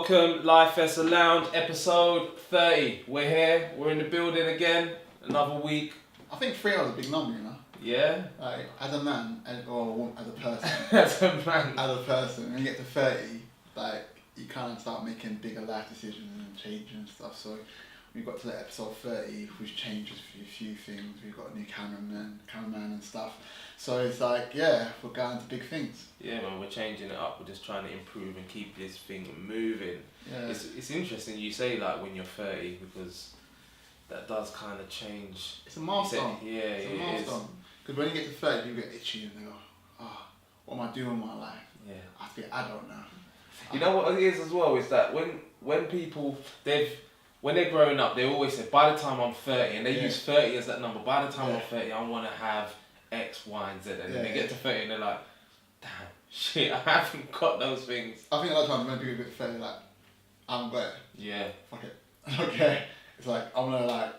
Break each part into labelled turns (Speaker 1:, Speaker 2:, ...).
Speaker 1: Welcome, Lifessa Lounge, episode 30. We're here, we're in the building again, another week.
Speaker 2: I think 3 hours is a big number, you know?
Speaker 1: Yeah?
Speaker 2: Like, as a man, or as a person.
Speaker 1: As a man.
Speaker 2: As a person, when you get to 30, like, you kind of start making bigger life decisions and changes and stuff. So, we got to the episode 30, which changes a few things. We've got a new cameraman and stuff. So it's like, yeah, we're going to big things.
Speaker 1: Yeah, man, we're changing it up. We're just trying to improve and keep this thing moving.
Speaker 2: Yeah.
Speaker 1: It's interesting you say like when you're 30 because that does kind of change.
Speaker 2: It's a milestone.
Speaker 1: It's
Speaker 2: a milestone. Because when you get to 30, people get itchy and they go, what am I doing with my life?
Speaker 1: Yeah.
Speaker 2: I think I don't know.
Speaker 1: You know what it is as well, is that when people, when they're growing up, they always say, by the time I'm 30, and they use 30 as that number, by the time I'm 30, I want to have X, Y, and Z. And then they get to 30 and they're like, damn, shit, I haven't got those things.
Speaker 2: I think a lot of times when people get to 30, like, I'm glad.
Speaker 1: Yeah.
Speaker 2: Fuck it. Okay. It's like, I'm gonna like,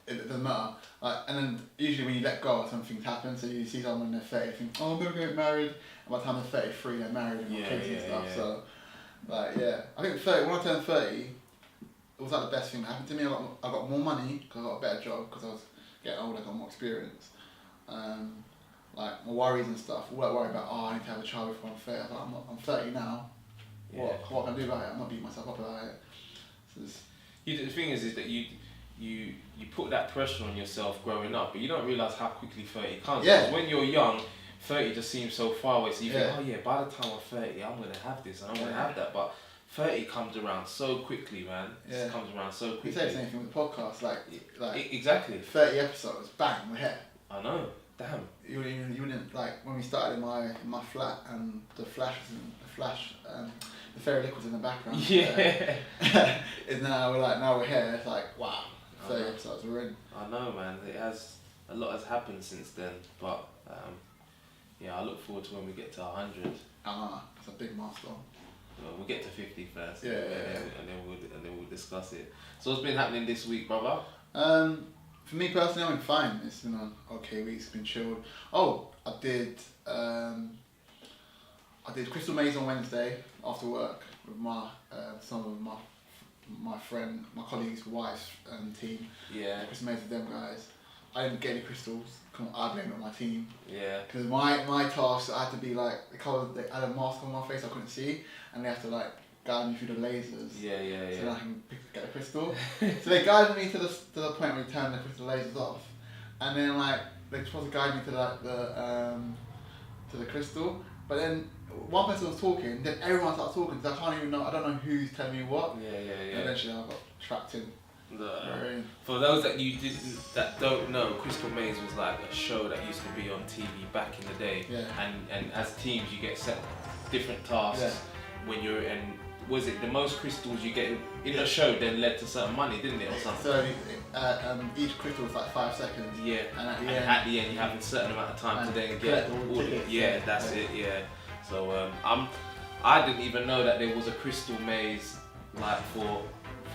Speaker 2: it doesn't matter. Like, and then usually when you let go, some things happen. So you see someone when they're 30, think, oh, I'm gonna get married. And by the time they're 33, they're married and got kids and stuff.
Speaker 1: Yeah.
Speaker 2: So, like, yeah. I think 30, when I turned 30, it was like the best thing that happened to me. I got more money because I got a better job because I was getting older, I got more experience. Like my worries and stuff, all that worry about, I need to have a child before I'm 30. I was like, I'm 30 now. Yeah. What can I do about it? I'm not beating myself up about it. So
Speaker 1: the thing is that you put that pressure on yourself growing up, but you don't realise how quickly 30 comes.
Speaker 2: Yeah.
Speaker 1: Because when you're young, 30 just seems so far away. So you think, oh yeah, by the time I'm 30, I'm gonna have this and I'm gonna have that. But 30 comes around so quickly, man. Yeah. It comes around so quickly.
Speaker 2: You say the same thing with the podcast, like
Speaker 1: exactly.
Speaker 2: 30 episodes, bang, we're here.
Speaker 1: I know. Damn.
Speaker 2: You wouldn't like when we started in my flat and the fairy liquids in the background.
Speaker 1: Yeah.
Speaker 2: Is now we're here. It's like wow, 30 episodes we're in.
Speaker 1: I know, man. A lot has happened since then, but yeah, I look forward to when we get to 100.
Speaker 2: It's a big milestone.
Speaker 1: Well, we'll get to 50 first.
Speaker 2: Yeah.
Speaker 1: And then we'll discuss it. So what's been happening this week, brother?
Speaker 2: For me personally, I've been fine. It's been an okay week. It's been chilled. Oh, I did Crystal Maze on Wednesday after work with some of my colleagues' wives and team.
Speaker 1: Yeah.
Speaker 2: Crystal Maze with them guys. I didn't get any crystals. I blame it on my team.
Speaker 1: Yeah. Because
Speaker 2: my task, I had to be like, they had a mask on my face I couldn't see, and they had to like guide me through the lasers.
Speaker 1: Yeah.
Speaker 2: So that I can get the crystal. So they guided me to the point where we turned the crystal lasers off, and then like they're supposed to guide me to like the crystal, but then one person was talking, then everyone started talking, so I don't know who's telling me what.
Speaker 1: Yeah.
Speaker 2: And eventually I got trapped in.
Speaker 1: For those that don't know, Crystal Maze was like a show that used to be on TV back in the day.
Speaker 2: Yeah.
Speaker 1: And as teams you get set different tasks when you're in. Was it the most crystals you get in the show then led to certain money, didn't it, or something?
Speaker 2: So each crystal was like 5 seconds.
Speaker 1: Yeah. And at the end you have a certain amount of time to then get all the. Yeah, that's it. Yeah. So I didn't even know that there was a Crystal Maze like for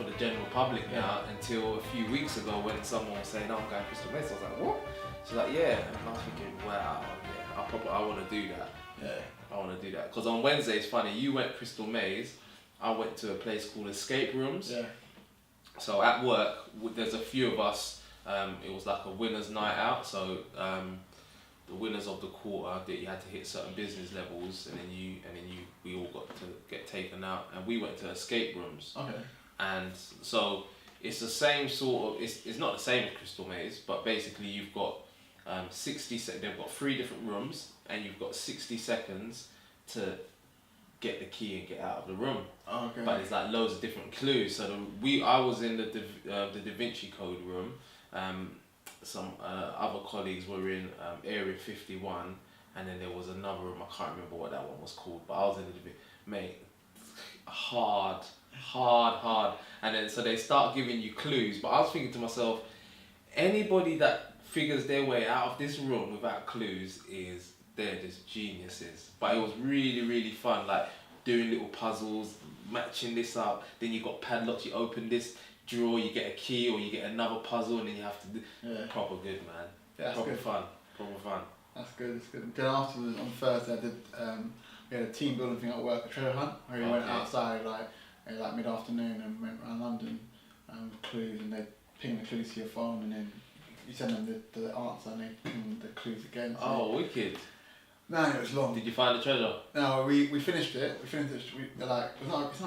Speaker 1: the general public now until a few weeks ago when someone was saying, oh, I'm going Crystal Maze. I was like, what? She's like, yeah. And I was thinking, wow, yeah, I want to do that.
Speaker 2: Yeah.
Speaker 1: I want to do that. Because on Wednesday, it's funny, you went Crystal Maze, I went to a place called Escape Rooms.
Speaker 2: Yeah.
Speaker 1: So at work, there's a few of us, it was like a winner's night out. So the winners of the quarter, that you had to hit certain business levels, and then we all got to get taken out, and we went to Escape Rooms.
Speaker 2: Okay.
Speaker 1: And so it's the same sort of, it's not the same as Crystal Maze, but basically you've got 60 seconds, they've got 3 different rooms, and you've got 60 seconds to get the key and get out of the room.
Speaker 2: Okay.
Speaker 1: But there's like loads of different clues. So I was in the Da Vinci Code room, some other colleagues were in Area 51, and then there was another room, I can't remember what that one was called, but I was in the mate, hard, and then so they start giving you clues, but I was thinking to myself, anybody that figures their way out of this room without clues they're just geniuses. But it was really, really fun, like doing little puzzles, matching this up, then you got padlocks, you open this drawer, you get a key, or you get another puzzle, and then you have to do proper good, man.
Speaker 2: Yeah,
Speaker 1: proper
Speaker 2: good.
Speaker 1: fun.
Speaker 2: That's good. Then afterwards on Thursday I did we had a team building thing at work, a treasure hunt, where we went outside like like mid-afternoon and went around London with clues, and they ping the clues to your phone, and then you send them the answer and they ping the clues again. So
Speaker 1: Oh, wicked.
Speaker 2: man, it was long.
Speaker 1: Did you find the treasure?
Speaker 2: No, we finished it. It's not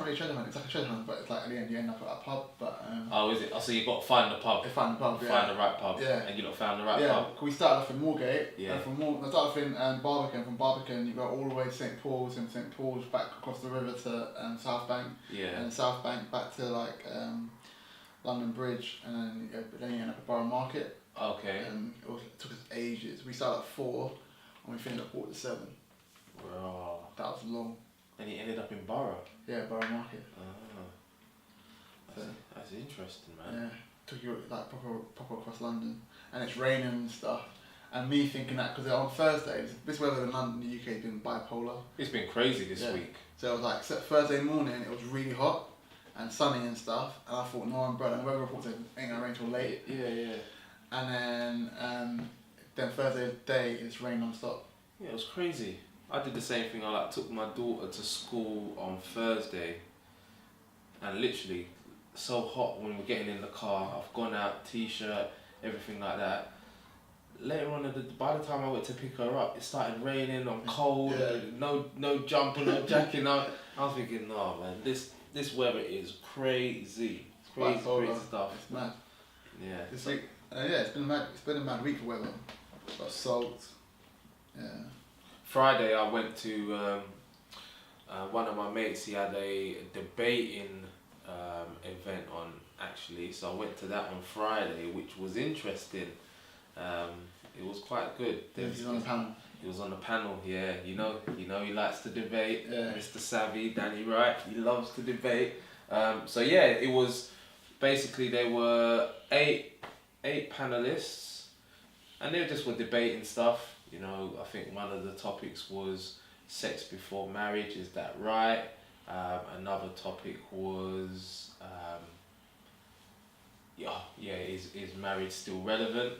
Speaker 2: really a treasure hunt. It's like a treasure hunt, but it's like at the end you end up at a pub. But
Speaker 1: Oh, is it? Oh, so you got to find the pub.
Speaker 2: Find the pub. Yeah.
Speaker 1: Find the right pub.
Speaker 2: Yeah.
Speaker 1: And you not found the right
Speaker 2: Yeah.
Speaker 1: pub.
Speaker 2: We started off in Moorgate.
Speaker 1: Yeah.
Speaker 2: I started off in Barbican. From Barbican, you go all the way to St Paul's, and St Paul's back across the river to South Bank.
Speaker 1: Yeah.
Speaker 2: And South Bank back to like London Bridge, and then you end up at Borough Market.
Speaker 1: Okay.
Speaker 2: And it took us ages. We started at 4, and we finished at 7.
Speaker 1: Bro.
Speaker 2: That was long.
Speaker 1: And he ended up in Borough.
Speaker 2: Yeah, Borough Market.
Speaker 1: That's interesting, man.
Speaker 2: Yeah, took you like proper across London, and it's raining and stuff. And me thinking that because on Thursdays, this weather in London, the UK, has been bipolar.
Speaker 1: It's been crazy this week.
Speaker 2: So it was like Thursday morning, it was really hot and sunny and stuff, and I thought no umbrella. And the weather report said ain't gonna rain till late.
Speaker 1: Yeah.
Speaker 2: And then Thursday day it's rain non-stop.
Speaker 1: Yeah, it was crazy. I did the same thing. I took my daughter to school on Thursday, and literally so hot when we're getting in the car. I've gone out, t-shirt, everything like that. Later on, by the time I went to pick her up, it started raining. I'm cold.
Speaker 2: Yeah.
Speaker 1: No jumper, no jacket. I was thinking, no man, this weather is crazy. It's crazy stuff.
Speaker 2: It's mad.
Speaker 1: Yeah.
Speaker 2: This week, it's been mad. It's been a mad week for weather. Got salt. Yeah.
Speaker 1: Friday, I went to one of my mates. He had a debating event on actually, so I went to that on Friday, which was interesting. It was quite good.
Speaker 2: He was on the panel.
Speaker 1: He was on the panel. Yeah, you know he likes to debate.
Speaker 2: Yeah.
Speaker 1: Mr. Savvy, Danny Wright, he loves to debate. So yeah, it was basically there were eight panelists, and they just were debating stuff. You know, I think one of the topics was sex before marriage. Is that right? Another topic was is marriage still relevant?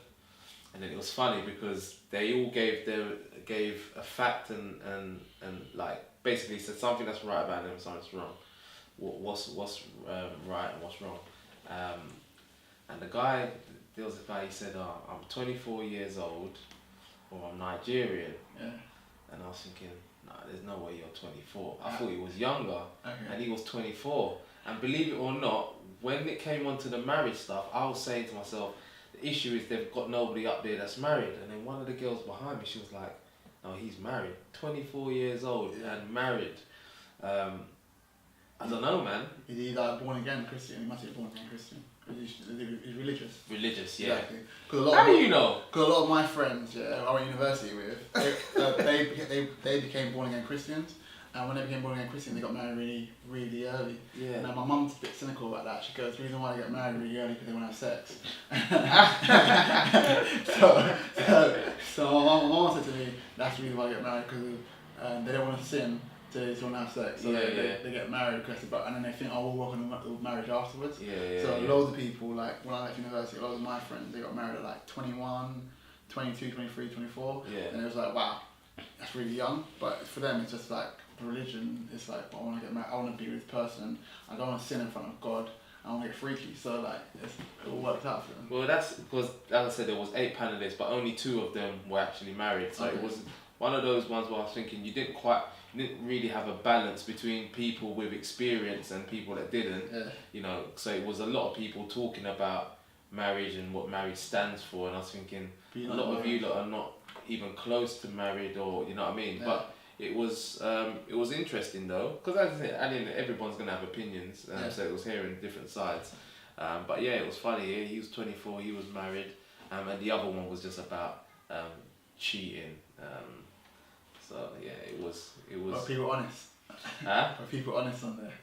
Speaker 1: And then it was funny because they all gave a fact and like basically said something that's right about them, something that's wrong. What's right and what's wrong? And there was a guy. He said, "I'm 24 years old, or I'm Nigerian."
Speaker 2: Yeah.
Speaker 1: And I was thinking, nah, there's no way you're 24. I thought he was younger,
Speaker 2: Okay.
Speaker 1: and he was 24. And believe it or not, when it came onto the marriage stuff, I was saying to myself, the issue is they've got nobody up there that's married. And then one of the girls behind me, she was like, no, he's married. 24 years old and married. I don't know, man.
Speaker 2: Is he like born again Christian? He must be born again Christian. He's religious.
Speaker 1: Religious, yeah.
Speaker 2: Exactly.
Speaker 1: How do you know?
Speaker 2: Because a lot of my friends, I went to university with, they became born again Christians, and when they became born again Christians, they got married really, really early.
Speaker 1: Yeah.
Speaker 2: Now my mum's a bit cynical about that. She goes, the reason why they get married really early because they want to have sex. so my mum said to me, that's the reason why they get married because they don't want to sin. They just want to have sex, so they get married, and then they think, oh, we'll work on the marriage afterwards. So loads of people, like when I left university, loads of my friends, they got married at like 21, 22, 23, 24, and it was like, wow, that's really young. But for them, it's just like religion. It's like, well, I want to get married, I want to be with this person, I don't want to sin in front of God, I want to get freaky. So like, it all worked out for them.
Speaker 1: Well, that's because, as I said, there was 8 panelists, but only 2 of them were actually married. So it was one of those ones where I was thinking you didn't really have a balance between people with experience and people that didn't. You know, so it was a lot of people talking about marriage and what marriage stands for, and I was thinking a lot of you lot are not even close to married, or you know what I mean. But it was interesting though, because as I said, I mean, everyone's gonna have opinions, so it was hearing different sides. But yeah, it was funny. He was 24, he was married, and the other one was just about cheating. So yeah, it was.
Speaker 2: Are people honest?
Speaker 1: Huh?
Speaker 2: Are people honest on there?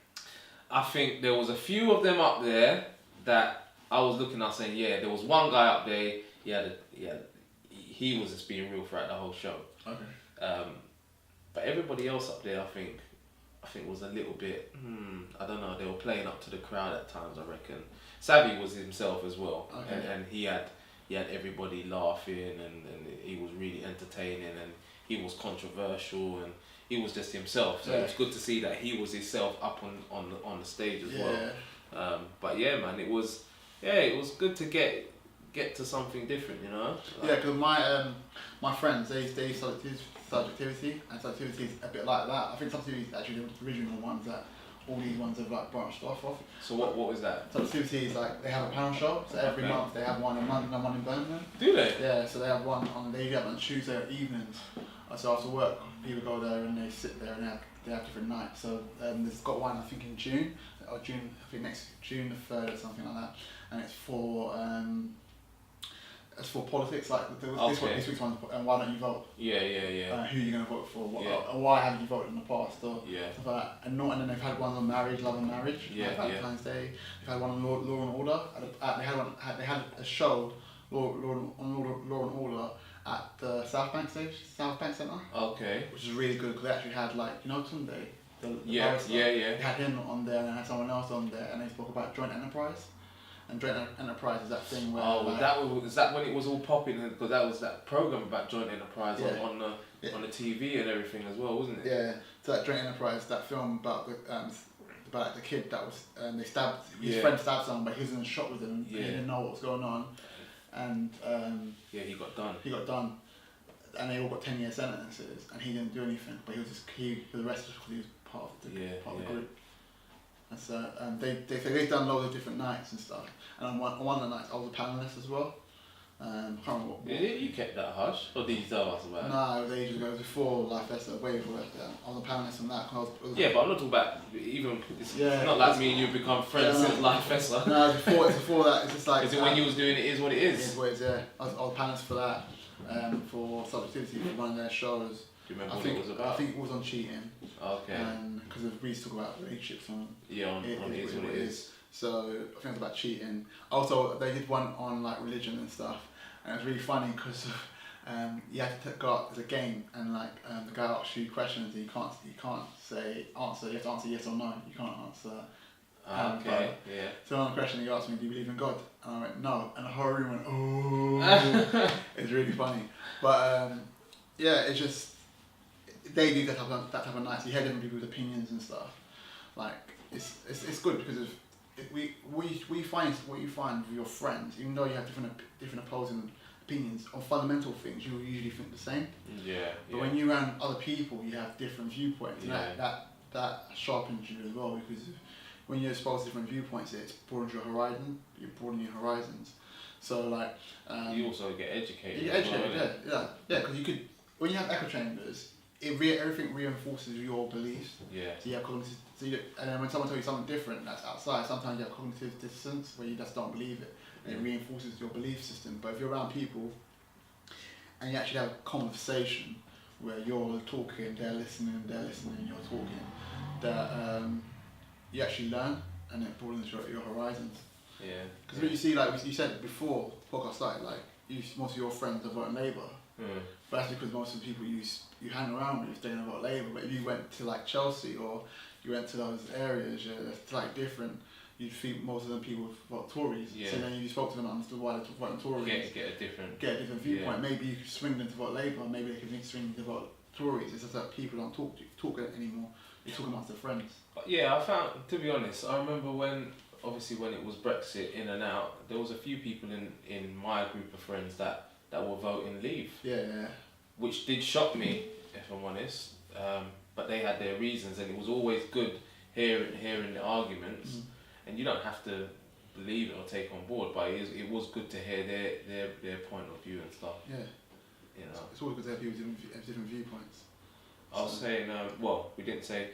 Speaker 1: I think there was a few of them up there that I was looking at saying, yeah, there was one guy up there. He was just being real throughout the whole show.
Speaker 2: Okay.
Speaker 1: But everybody else up there, I think was a little bit. I don't know. They were playing up to the crowd at times. I reckon. Savvy was himself as well, and he had everybody laughing, and he was really entertaining, and he was controversial, and he was just himself. So
Speaker 2: Yeah.
Speaker 1: it was good to see that he was himself up on the stage as well. But yeah, man, it was good to get to something different, you know.
Speaker 2: Yeah, because my friends they studied subjectivity, and subjectivity is a bit like that. I think subjectivity is actually the original ones that all these ones have like branched off of.
Speaker 1: So what was that?
Speaker 2: Subjectivity is like they have a panel show, so every month they have one in London and one in Birmingham.
Speaker 1: Do they?
Speaker 2: Yeah, so they have one they have on Tuesday evenings. So after work, people go there and they sit there and they have different nights. So there's got one I think in June, I think next June the 3rd or something like that, and it's for politics, like this week's one, and why don't you vote?
Speaker 1: Yeah.
Speaker 2: Who are you going to vote for?
Speaker 1: Yeah.
Speaker 2: Why haven't you voted in the past? Or
Speaker 1: Yeah.
Speaker 2: stuff like that. And then they've had one on marriage, love and marriage.
Speaker 1: Yeah,
Speaker 2: Valentine's Day. They've had one on Law and Order. They had a show, Law and Order, at the South Bank Centre.
Speaker 1: Okay.
Speaker 2: Which is really good because they actually had like Tunde, the barrister.
Speaker 1: Yeah.
Speaker 2: They had him on there and they had someone else on there, and they spoke about joint enterprise. And joint enterprise is that thing where.
Speaker 1: Oh, is that when it was all popping? Because that was that program about joint enterprise on the TV and everything as well, wasn't it?
Speaker 2: Yeah. So that joint enterprise, that film about the kid that was they stabbed his friend stabbed someone, but he was in a shop with him. Yeah. He didn't know what was going on, and
Speaker 1: he got done.
Speaker 2: He got done, and they all got 10-year sentences, and he didn't do anything, but he was arrested because he was part of the group. And so they've done loads of different nights and stuff. And on one of the nights I was a panellist as well. I can't remember what.
Speaker 1: You kept that hush, or did you tell us about it?
Speaker 2: No, it was ages ago. It was before Lifessa, way before that. I was a panellist on that.
Speaker 1: But I'm not talking about even. It's not like me and you become friends since Lifessa.
Speaker 2: No, it's before that. It's just like.
Speaker 1: Is it when you was doing It Is What It Is?
Speaker 2: It Is What It Is. Yeah, I was a panellist for that. For Subjectivity, for one of their shows.
Speaker 1: Do you remember what it was about?
Speaker 2: I think it was on cheating.
Speaker 1: Okay.
Speaker 2: Because we used to talk about relationships on.
Speaker 1: On It Is What It Is.
Speaker 2: So I think it was about cheating. Also, they did one on like religion and stuff, and it was really funny because you had to go out as a game, and like the guy asks you questions, and you can't answer. You have to answer yes or no. You can't answer.
Speaker 1: Okay. Yeah.
Speaker 2: So on the question he asked me, "Do you believe in God?" And I went, "No," and the whole room went, "Oh." It's really funny, but it's just they do that type of nights. You hear different people's opinions and stuff. Like it's good because we find what you find with your friends, even though you have different opposing opinions on fundamental things, you will usually think the same.
Speaker 1: Yeah.
Speaker 2: But when you're around other people, you have different viewpoints.
Speaker 1: Yeah.
Speaker 2: And that sharpens you as well, because when you're exposed to different viewpoints, it broadens your horizon. You broaden your horizons. So like.
Speaker 1: You also get educated.
Speaker 2: You get educated, yeah. Because you could, when you have echo chambers, everything reinforces your beliefs.
Speaker 1: Yeah.
Speaker 2: So you have cognitive. And then when someone tells you something different that's outside, sometimes you have cognitive dissonance where you just don't believe it, and it reinforces your belief system. But if you're around people and you actually have a conversation where you're talking, they're listening, you're talking, that you actually learn, and it broadens your horizons.
Speaker 1: Yeah.
Speaker 2: Because what you see, like you said before the podcast started, like most of your friends are voting Labour. But that's because most of the people you hang around with, they're going to vote Labour. But if you went to like Chelsea or you went to those areas, that's like different. You'd think most of them people vote Tories.
Speaker 1: Yeah.
Speaker 2: So then you spoke to them and understood why they're voting Tories.
Speaker 1: Get a different
Speaker 2: viewpoint. Yeah. Maybe you could swing them to vote Labour. Maybe they could swing them to vote Tories. It's just that people don't talk anymore. You're talking amongst their friends.
Speaker 1: But yeah, I found, to be honest, I remember when it was Brexit in and out, there was a few people in my group of friends that were voting Leave.
Speaker 2: Yeah.
Speaker 1: Which did shock me, if I'm honest. But they had their reasons, and it was always good hearing the arguments. And you don't have to believe it or take on board, but it was good to hear their point of view and stuff.
Speaker 2: Yeah.
Speaker 1: You know.
Speaker 2: It's always good to have people with different viewpoints.
Speaker 1: I was saying, we didn't say,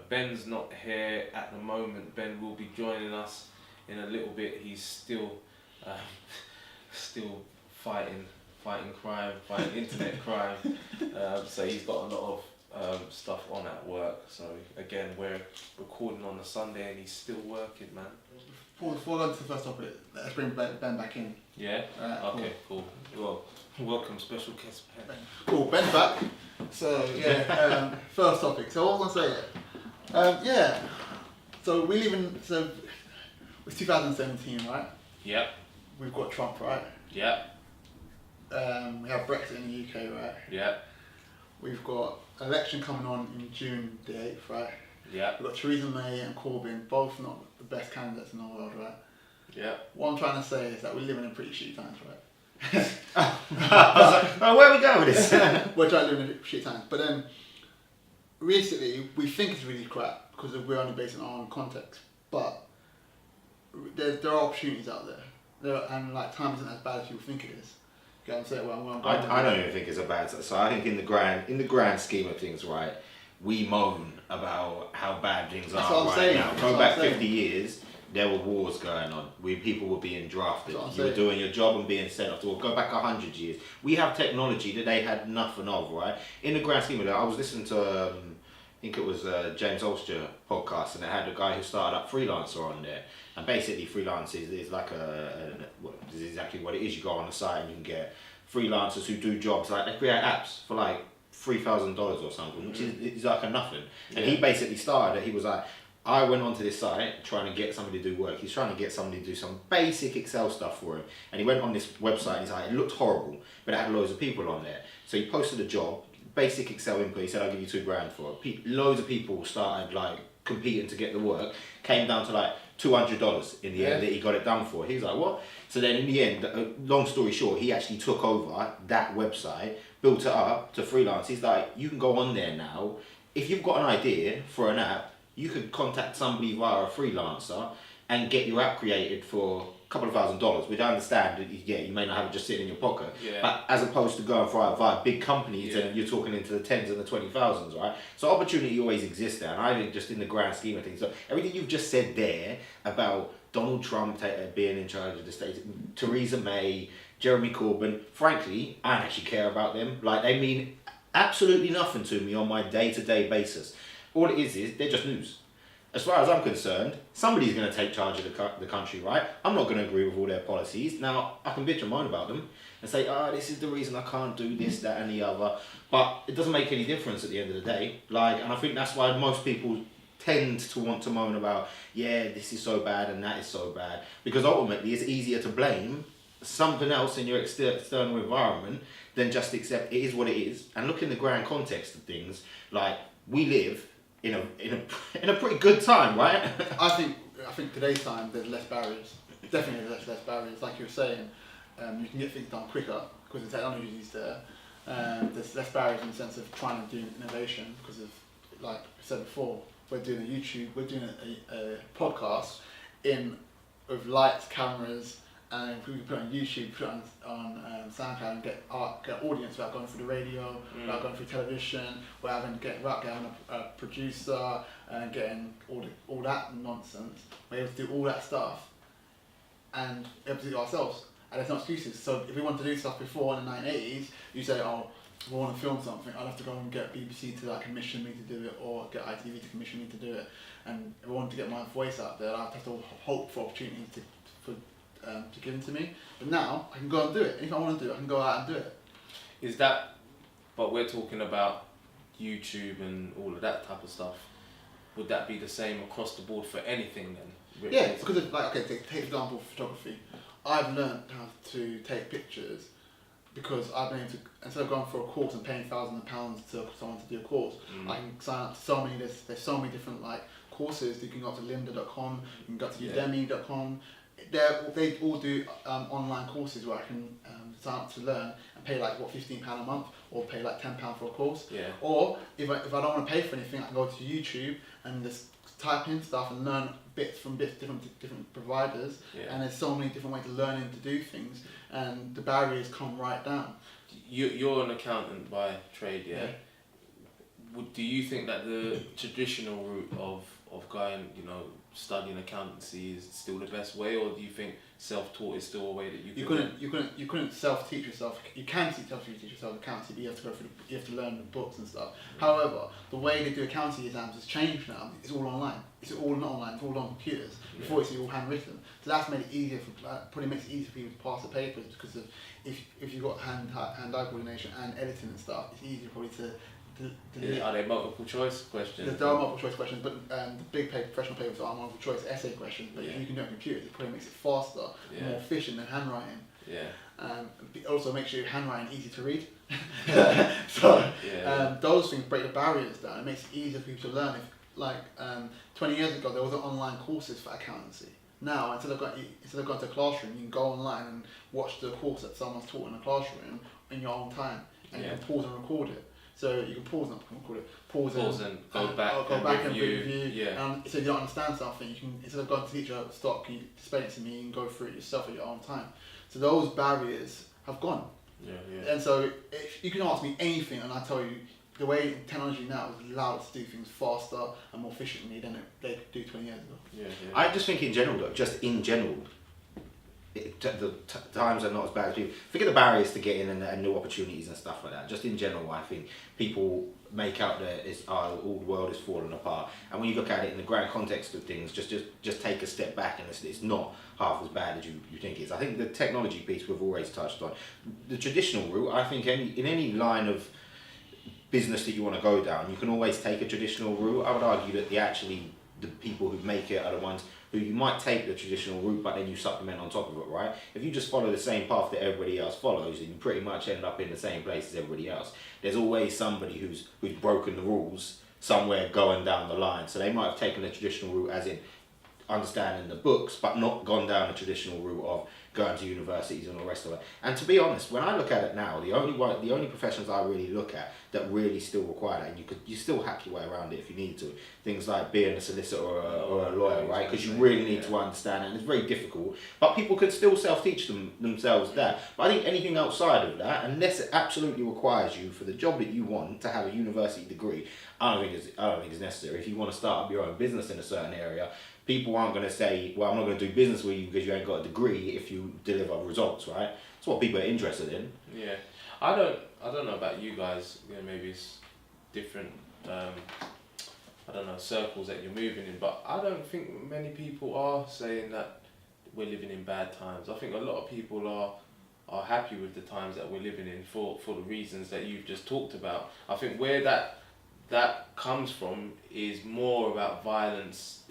Speaker 1: Ben's not here at the moment. Ben will be joining us in a little bit. He's still fighting crime, fighting internet crime. So he's got a lot of stuff on at work. So again, we're recording on a Sunday and he's still working, man.
Speaker 2: Before going to the first topic, let's bring Ben back in.
Speaker 1: Yeah? Okay, cool. Well, welcome, special guest Ben.
Speaker 2: Cool, Ben's back. So, first topic. So what was I going to say? So we live in, it's 2017, right?
Speaker 1: Yeah.
Speaker 2: We've got Trump, right?
Speaker 1: Yeah.
Speaker 2: We have Brexit in the UK, right?
Speaker 1: Yeah.
Speaker 2: We've got election coming on in June the 8th, right?
Speaker 1: Yeah.
Speaker 2: We've got Theresa May and Corbyn, both not the best candidates in the world, right?
Speaker 1: Yeah.
Speaker 2: What I'm trying to say is that we're living in pretty shitty times, right?
Speaker 3: Where are we going with this?
Speaker 2: We're trying to live in shitty times. But then, realistically, we think it's really crap because we're only based on our own context. But there are opportunities out there. And like time isn't as bad as people think it is. You know what I'm saying?
Speaker 3: I don't even think it's a bad. So I think in the grand scheme of things, right, we moan about how bad things
Speaker 2: That's
Speaker 3: are
Speaker 2: what I'm
Speaker 3: right
Speaker 2: saying.
Speaker 3: now.
Speaker 2: That's
Speaker 3: Go
Speaker 2: what
Speaker 3: back
Speaker 2: I'm saying.
Speaker 3: 50 years, there were wars going on. People were being drafted.
Speaker 2: That's what I'm
Speaker 3: You were
Speaker 2: saying.
Speaker 3: doing your job and being sent off to war. Go back 100 years. We have technology that they had nothing of, right? In the grand scheme of that, I was listening to, I think it was James Ulster podcast, and they had a guy who started up Freelancer on there. And basically, freelance is like this is exactly what it is. You go on the site and you can get freelancers who do jobs, like they create apps for like $3,000 or something, which is like a nothing. And he basically started it. He was like, I went onto this site trying to get somebody to do work. He's trying to get somebody to do some basic Excel stuff for him. And he went on this website and he's like, it looked horrible, but it had loads of people on there. So he posted a job, basic Excel input. He said, I'll give you $2,000 for it. Loads of people started like competing to get the work. Came down to like $200 in the end that he got it done for. He was like, what? So then in the end, long story short, he actually took over that website, built it up to freelance. He's like, you can go on there now. If you've got an idea for an app, you could contact somebody via a freelancer and get your app created for a couple of $1,000s, which I understand that you may not have it just sitting in your pocket.
Speaker 1: Yeah.
Speaker 3: But as opposed to going via big companies and you're talking into the tens and the 20,000s, right? So opportunity always exists there. And I think just in the grand scheme of things, so everything you've just said there about Donald Trump being in charge of the state, Theresa May, Jeremy Corbyn, frankly, I don't actually care about them. Like, they mean absolutely nothing to me on my day-to-day basis. All it is they're just news. As far as I'm concerned, somebody's going to take charge of the country, right? I'm not going to agree with all their policies. Now, I can bitch and moan about them and say, this is the reason I can't do this, that and the other. But it doesn't make any difference at the end of the day. Like, and I think that's why most people tend to want to moan about, this is so bad and that is so bad. Because ultimately, it's easier to blame something else in your external environment than just accept it is what it is. And look in the grand context of things, like, we live in a pretty good time, right?
Speaker 2: I think today's time there's less barriers. Definitely less barriers. Like you were saying, you can get things done quicker because the technology is there. There's less barriers in the sense of trying to do innovation because of, like I said before, we're doing we're doing a podcast with lights, cameras, and we can put it on YouTube, put it on SoundCloud and get audience without going through the radio, without going through television, without getting a producer and getting all that nonsense. We're able to do all that stuff and able to do it ourselves. And there's no excuses. So if we want to do stuff before in the 1980s, you say, if I want to film something, I'd have to go and get BBC to commission me to do it, or get ITV to commission me to do it. And if I wanted to get my voice out there, I'd have to hope for opportunities to given to me. But now I can go and do it. If I want to do it, I can go out and do it.
Speaker 1: Is that? But we're talking about YouTube and all of that type of stuff. Would that be the same across the board for anything then?
Speaker 2: Yeah, because of, take example photography. I've learned how to take pictures because I've been able to, instead of going for a course and paying thousands of pounds to someone to do a course, I can sign up to so many. There's so many different courses. You can go to lynda.com, you can go to udemy.com. They all do online courses where I can sign up to learn and pay £15 a month or pay £10 for a course. Yeah. Or if I don't want to pay for anything, I can go to YouTube and just type in stuff and learn bits from different providers. Yeah. And there's so many different ways of learning to do things, and the barriers come right down.
Speaker 1: You're an accountant by trade, yeah? Do you think that the traditional route of going, studying accountancy is still the best way, or do you think self-taught is still a way that
Speaker 2: you couldn't self-teach yourself? You can self-teach yourself accountancy, but you have to learn the books and stuff. However, the way they do accountancy exams has changed now. It's all online. It's all not online. It's all on computers. Before it's all handwritten. So that's made it easier probably makes it easier for people to pass the papers, because of if you've got hand-eye coordination and editing and stuff, it's easier probably to.
Speaker 1: Are they multiple choice questions?
Speaker 2: There are multiple choice questions, but the big professional papers are multiple choice essay questions. But if you can do it on computers, it probably makes it faster, more efficient than handwriting. Yeah. It also makes your handwriting easy to read. So
Speaker 1: Yeah.
Speaker 2: those things break the barriers down. It makes it easier for people to learn. If, 20 years ago, there wasn't online courses for accountancy. Now, instead of going to a classroom, you can go online and watch the course that someone's taught in a classroom in your own time, and you can pause and record it. So you can pause and
Speaker 1: go back and review. Yeah.
Speaker 2: And so if you don't understand something, you can, instead of going to teacher, stop, can you explain it to me, you can go through it yourself at your own time. So those barriers have gone.
Speaker 1: Yeah.
Speaker 2: And so if you can ask me anything, and I tell you, the way technology now has allowed us to do things faster and more efficiently than they could do 20 years ago.
Speaker 1: Yeah.
Speaker 3: I just think in general, though, just in general, the times are not as bad as people. Forget the barriers to get in and new opportunities and stuff like that. Just in general, I think people make out that all the world is falling apart. And when you look at it in the grand context of things, just take a step back, and it's not half as bad as you think it is. I think the technology piece we've always touched on. The traditional route, I think in any line of business that you want to go down, you can always take a traditional route. I would argue that the people who make it are the ones who you might take the traditional route, but then you supplement on top of it, right? If you just follow the same path that everybody else follows, then you pretty much end up in the same place as everybody else. There's always somebody who's broken the rules somewhere going down the line. So they might have taken the traditional route as in understanding the books, but not gone down the traditional route of going to universities and all the rest of it. And to be honest, when I look at it now, the only professions I really look at that really still require that, and you still hack your way around it if you need to, things like being a solicitor or a lawyer, right? Because you really need to understand it, and it's very difficult. But people could still self-teach themselves that. But I think anything outside of that, unless it absolutely requires you for the job that you want to have a university degree, I don't think it's necessary. If you want to start up your own business in a certain area, people aren't going to say, well, I'm not going to do business with you because you ain't got a degree if you deliver results, right? That's what people are interested in.
Speaker 1: Yeah. I don't know about you guys, maybe it's different, I don't know, circles that you're moving in, but I don't think many people are saying that we're living in bad times. I think a lot of people are happy with the times that we're living in for the reasons that you've just talked about. I think where that comes from is more about violence,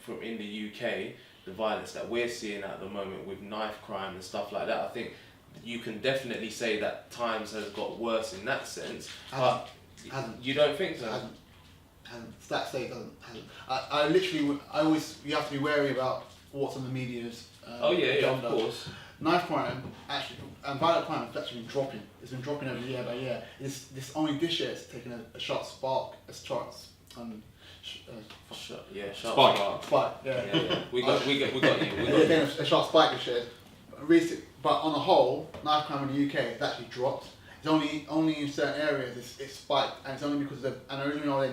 Speaker 1: from in the UK, the violence that we're seeing at the moment with knife crime and stuff like that. I think you can definitely say that times has got worse in that sense. But you don't think so?
Speaker 2: Hasn't. Stats say it doesn't. Hasn't. You have to be wary about what's on the media's.
Speaker 1: Of course.
Speaker 2: Knife crime actually, and violent crime has actually been dropping. It's been dropping over year by year. Only this year it's taken a sharp spark. Sharp
Speaker 3: Spike.
Speaker 2: Spike. Yeah.
Speaker 1: We got you.
Speaker 2: A sharp spike this year. But on the whole, knife crime in the UK has actually dropped. It's only in certain areas it's spiked, and it's only because they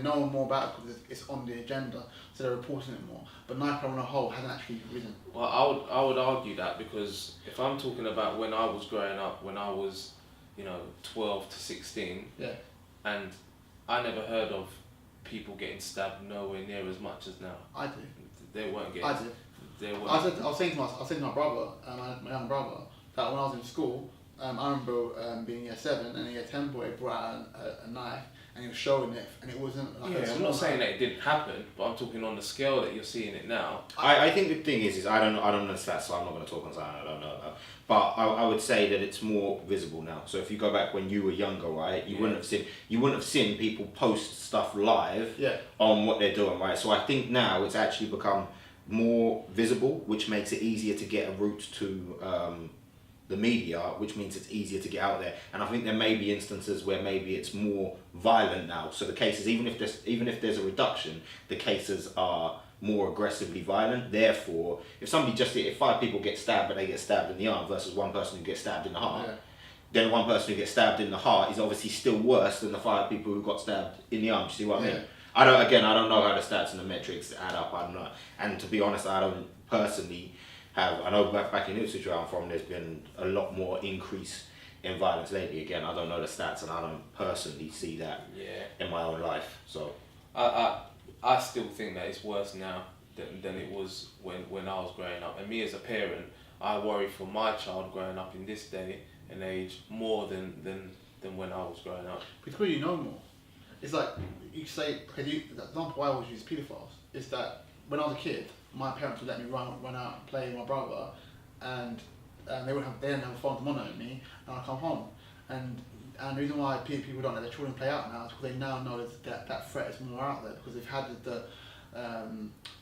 Speaker 2: know more about it because it's on the agenda, so they're reporting it more. But knife crime on the whole hasn't actually risen.
Speaker 1: Well, I would argue that, because if I'm talking about when I was growing up, when I was, 12 to 16, and I never heard of people getting stabbed nowhere near as much as now.
Speaker 2: I do.
Speaker 1: They weren't getting.
Speaker 2: I did.
Speaker 1: They weren't.
Speaker 2: I was saying to my brother, my young brother, that when I was in school, I remember being year 7, and in year 10 boy brought out a knife, and he was showing it, and it wasn't like
Speaker 1: I'm not saying that it didn't happen, but I'm talking on the scale that you're seeing it now.
Speaker 3: I think the thing is I don't know the stats, so I'm not going to talk on something I don't know about. But I would say that it's more visible now. So if you go back when you were younger, right, you wouldn't have seen people post stuff live on what they're doing, right? So I think now it's actually become more visible, which makes it easier to get a route to the media, which means it's easier to get out there. And I think there may be instances where maybe it's more violent now. So the cases, even if there's a reduction, the cases are more aggressively violent. Therefore, if 5 people get stabbed, but they get stabbed in the arm versus one person who gets stabbed in the heart, then one person who gets stabbed in the heart is obviously still worse than the 5 people who got stabbed in the arm. Do you see what I mean? I don't know how the stats and the metrics add up. I don't know. And to be honest, I don't personally I know back in Ipswich where I'm from, there's been a lot more increase in violence lately. Again, I don't know the stats, and I don't personally see that in my own life. So
Speaker 1: I still think that it's worse now than it was when I was growing up. And me as a parent, I worry for my child growing up in this day and age more than when I was growing up.
Speaker 2: Because you know more. It's like you say, the example I always use paedophiles is that when I was a kid, my parents would let me run out and play with my brother, and they didn't have a phone to monitor me, and I'd come home, and And the reason why people don't let their children play out now is because they now know that threat is more out there, because they've had the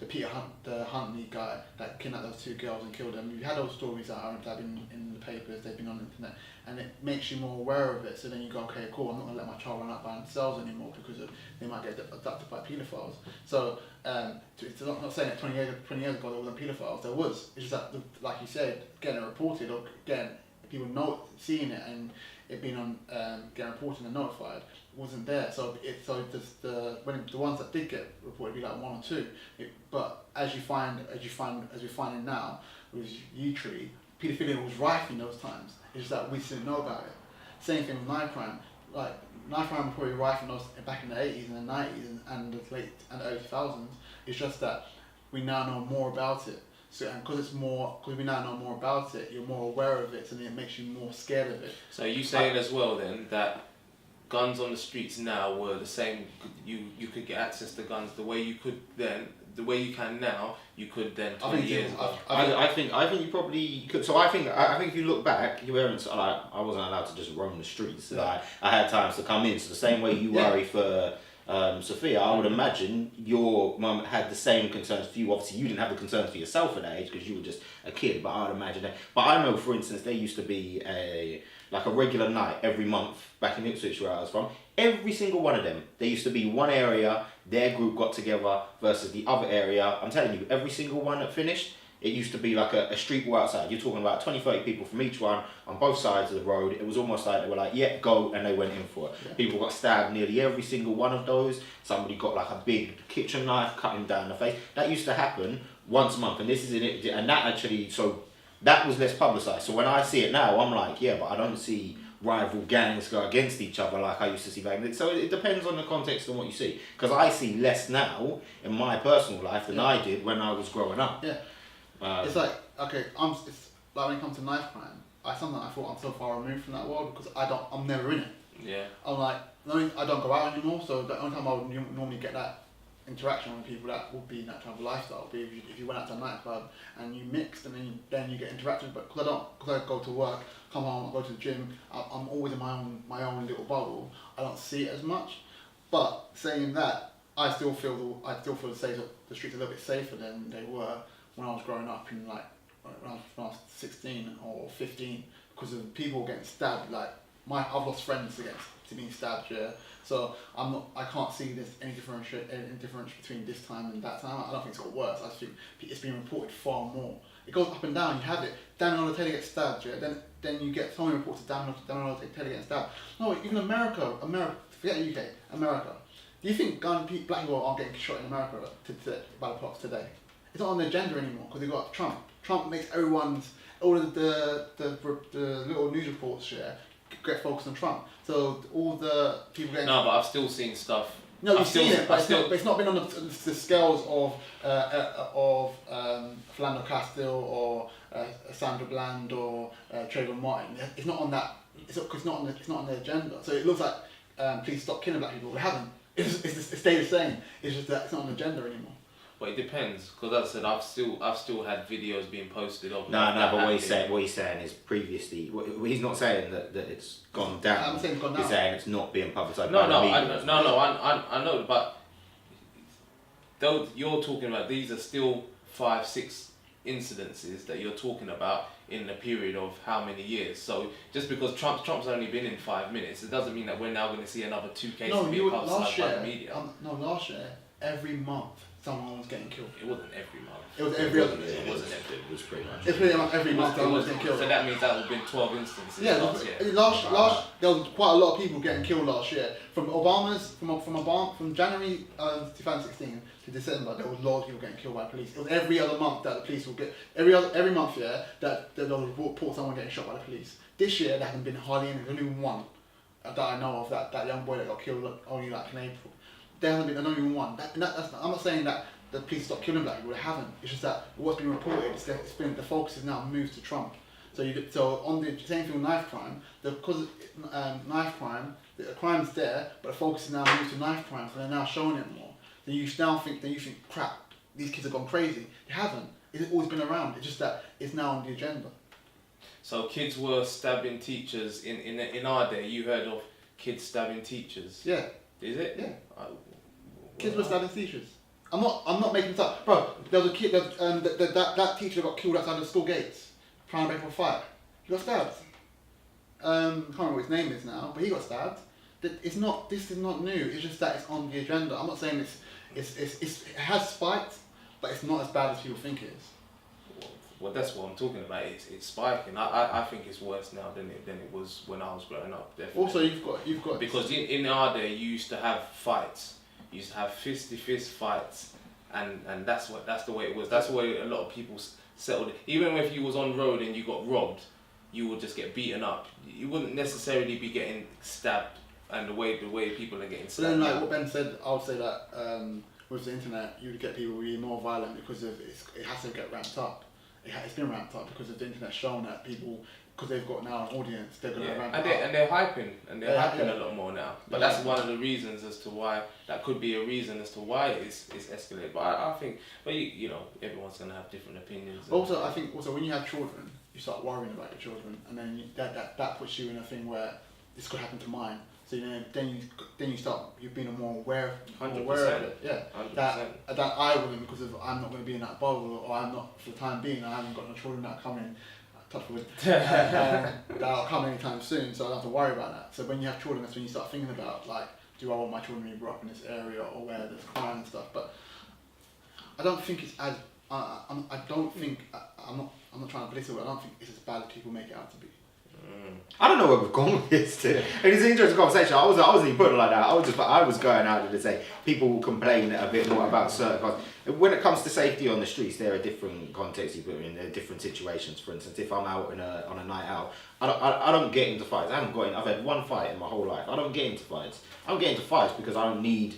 Speaker 2: Peter Huntley guy that kidnapped those 2 girls and killed them. You've had those stories that have been in the papers, they've been on the internet, and it makes you more aware of it. So then you go, okay, cool, I'm not going to let my child run out by themselves anymore because they might get abducted by paedophiles. So it's not saying that 20 years ago there wasn't paedophiles, there was. It's just that, like you said, getting it reported or getting people seeing it and it being on getting reported and notified wasn't there. So when the ones that did get reported, it'd be like 1 or 2. But as we're finding now with U-Tree, paedophilia was rife in those times. It's just that we didn't know about it. Same thing with knife crime. Like knife crime was probably rife back in the 80s and the 90s and the late and early 2000s. It's just that we now know more about it. So, and because we now know more about it, you're more aware of it, and it makes you more scared of it.
Speaker 1: So you saying as well then that guns on the streets now were the same? You could get access to guns the way you could then, the way you can now. You could then 20 years ago.
Speaker 3: I think you probably could. So I think if you look back, you weren't like, I wasn't allowed to just roam the streets.
Speaker 2: Yeah.
Speaker 3: I had times to come in. So the same way you worry for Sophia, I would imagine your mum had the same concerns for you. Obviously, you didn't have the concerns for yourself at that age because you were just a kid. But I would imagine that. But I know, for instance, there used to be a regular night every month back in Ipswich where I was from. Every single one of them, there used to be one area, their group got together versus the other area. I'm telling you, every single one that finished, it used to be like a street war outside. You're talking about 20, 30 people from each one on both sides of the road. It was almost like they were like, yeah, go, and they went in for it. Yeah. People got stabbed nearly every single one of those. Somebody got like a big kitchen knife, cut him down the face. That used to happen once a month, and this is in it. And that actually, so that was less publicised. So when I see it now, I'm like, yeah, but I don't see rival gangs go against each other like I used to see back then. So it depends on the context and what you see. Because I see less now in my personal life than I did when I was growing up.
Speaker 2: Yeah. It's like, okay, it's like when it comes to knife crime, I thought I'm so far removed from that world because I'm never in it.
Speaker 1: Yeah.
Speaker 2: I'm like, I don't go out anymore, so the only time I would normally get that interaction with people that would be in that type of lifestyle would be if you went out to a nightclub and you mixed and then you get interacted. But because I go to work, come home, I go to the gym, I'm always in my own little bubble. I don't see it as much. But saying that, I still feel the streets are a little bit safer than they were when I was growing up in when I was 16 or 15, because of people getting stabbed. Like I've lost friends to being stabbed. Yeah. So I can't see there's any difference between this time and that time. I don't think it's got worse. I think it's been reported far more. It goes up and down. You have it. Daniel Taylor gets stabbed. Yeah. Then you get so many reports of Daniel Taylor getting stabbed. No, even America. Forget the UK. America. Do you think black people aren't getting shot in America by the cops today? It's not on the agenda anymore because they've got Trump. Trump makes all of the little news reports get focused on Trump. So all the people getting...
Speaker 1: No, but I've still seen stuff.
Speaker 2: No, you've seen it, but it's not been on the scales of Philando Castile or Sandra Bland or Trayvon Martin. It's not on that. It's not on the agenda. So it looks like please stop killing black people. We haven't. It stayed the same. It's just that it's not on the agenda anymore.
Speaker 1: But it depends, because as I said, I've still had videos being posted of.
Speaker 3: No, but what he's saying is previously. He's not saying that it's gone down.
Speaker 2: I'm saying it's gone down.
Speaker 3: He's saying it's not being publicised.
Speaker 1: I know, but though you're talking about, these are still 5-6 incidences that you're talking about in a period of how many years. So just because Trump's only been in 5 minutes, it doesn't mean that we're now going to see another 2 cases being publicised by the media.
Speaker 2: Last year, every month someone was getting killed.
Speaker 1: It wasn't every month.
Speaker 2: It was every other.
Speaker 1: It wasn't every.
Speaker 3: It was pretty much.
Speaker 2: It's pretty much every month someone was getting killed.
Speaker 1: So that means that would have been 12 instances.
Speaker 2: Yeah,
Speaker 1: last year.
Speaker 2: Last there was quite a lot of people getting killed last year. From January 2016 to December, there was loads of people getting killed by police. It was every other month that the police will get every month that they'll report someone getting shot by the police. This year there hasn't been hardly any. There's only one that I know of, that young boy that got killed only like in April. There hasn't been only one. I'm not saying that the police stopped killing black people. They haven't. It's just that what's been reported is that the focus has now moved to Trump. So on the same thing with knife crime, because knife crime, the crime's there, but the focus is now moved to knife crime, so they're now showing it more. Then you think, crap, these kids have gone crazy. They haven't. It's always been around. It's just that it's now on the agenda.
Speaker 1: So kids were stabbing teachers in our day. You heard of kids stabbing teachers?
Speaker 2: Yeah.
Speaker 1: Is it?
Speaker 2: Yeah. Kids were stabbing teachers. I'm not making this up, bro. There was a kid that teacher got killed outside the school gates, trying to break up a fight. He got stabbed. I can't remember what his name is now, but he got stabbed. This is not new. It's just that it's on the agenda. I'm not saying it has spiked, but it's not as bad as people think it is.
Speaker 1: Well, that's what I'm talking about. It's spiking. I think it's worse now than it was when I was growing up. Definitely.
Speaker 2: Also, you've got
Speaker 1: because in our day you used to have fights. You used to have fist fights, and that's the way it was. That's the way a lot of people settled. Even if you was on road and you got robbed, you would just get beaten up. You wouldn't necessarily be getting stabbed, and the way people are getting stabbed.
Speaker 2: But then, like what Ben said, I would say that with the internet, you would get people really more violent because it has to get ramped up. It's been ramped up because of the internet showing that people, because they've got now an audience, they're going to ramp it up.
Speaker 1: And they're hyping, a lot more now. But
Speaker 2: They're
Speaker 1: that's
Speaker 2: hyping.
Speaker 1: one of the reasons as to why, that could be a reason as to why it's escalated. But I think, but you know, everyone's going to have different opinions.
Speaker 2: Also, I think when you have children, you start worrying about your children, and then that puts you in a thing where this could happen to mine. So then you start being more aware of it. Yeah,
Speaker 1: 100%.
Speaker 2: that I wouldn't, because I'm not going to be in that bubble, or I'm not for the time being. I haven't got no children that are coming. Touch wood. That'll come anytime soon, so I don't have to worry about that. So when you have children, that's when you start thinking about, like, do I want my children to grow up in this area or where there's crime and stuff. But I don't think it's as I'm not trying to belittle it. I don't think it's as bad as people make it out to be.
Speaker 3: I don't know where we've gone with this. And it's an interesting conversation. I wasn't even putting it like that. I was going out to say people complain a bit more about certain cars. When it comes to safety on the streets, there are different contexts you put in. There are different situations. For instance, if I'm out on a night out, I don't get into fights. I've had one fight in my whole life. I don't get into fights. I don't get into fights because I don't need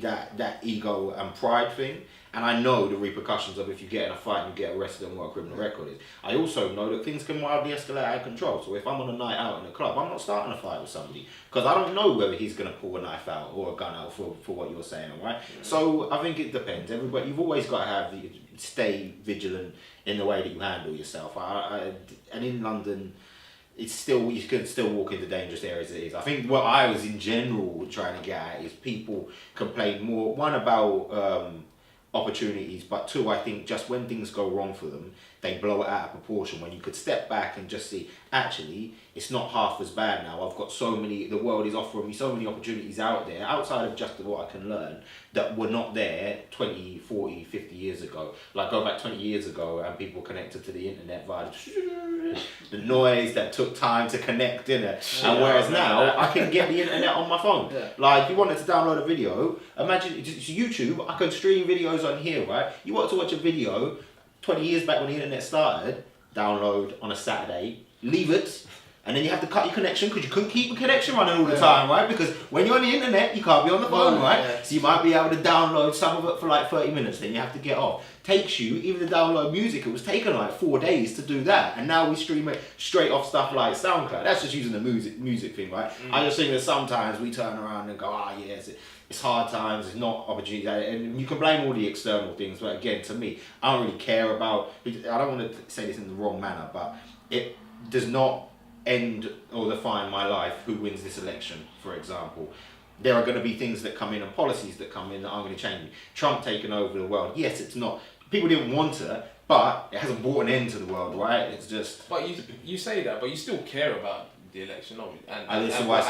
Speaker 3: that ego and pride thing. And I know the repercussions of if you get in a fight and you get arrested and what a criminal record is. I also know that things can wildly escalate out of control. So if I'm on a night out in a club, I'm not starting a fight with somebody because I don't know whether he's going to pull a knife out or a gun out for what you're saying, right? Mm-hmm. So I think it depends. Everybody, you've always got to stay vigilant in the way that you handle yourself. And in London, it's still, you can still walk into dangerous areas as it is. I think what I was in general trying to get at is people complain more, one about opportunities, but two, I think just when things go wrong for them, they blow it out of proportion. When you could step back and just see, actually, it's not half as bad now. I've got the world is offering me so many opportunities out there, outside of just what I can learn, that were not there 20, 40, 50 years ago. Like go back 20 years ago and people connected to the internet via the noise that took time to connect, didn't. And whereas now, I can get the internet on my phone. Yeah. Like, if you wanted to download a video, imagine, it's YouTube, I can stream videos on here, right? You want to watch a video 20 years back when the internet started, download on a Saturday, leave it, and then you have to cut your connection because you couldn't keep a connection running all the time, right? Because when you're on the internet, you can't be on the phone, right? Yeah. So you might be able to download some of it for like 30 minutes, then you have to get off. Takes you, even to download music, it was taking like 4 days to do that. And now we stream it straight off stuff like SoundCloud. That's just using the music thing, right? I just think that sometimes we turn around and go, it's hard times, it's not opportunity, and you can blame all the external things, but again, to me, I don't really care about, I don't want to say this in the wrong manner, but it does not end or define my life who wins this election, for example. There are going to be things that come in and policies that come in that aren't going to change me. Trump taking over the world, yes, it's not, people didn't want it, but it hasn't brought an end to the world, right? It's just...
Speaker 1: But you say that, but you still care about the election,
Speaker 3: this is why I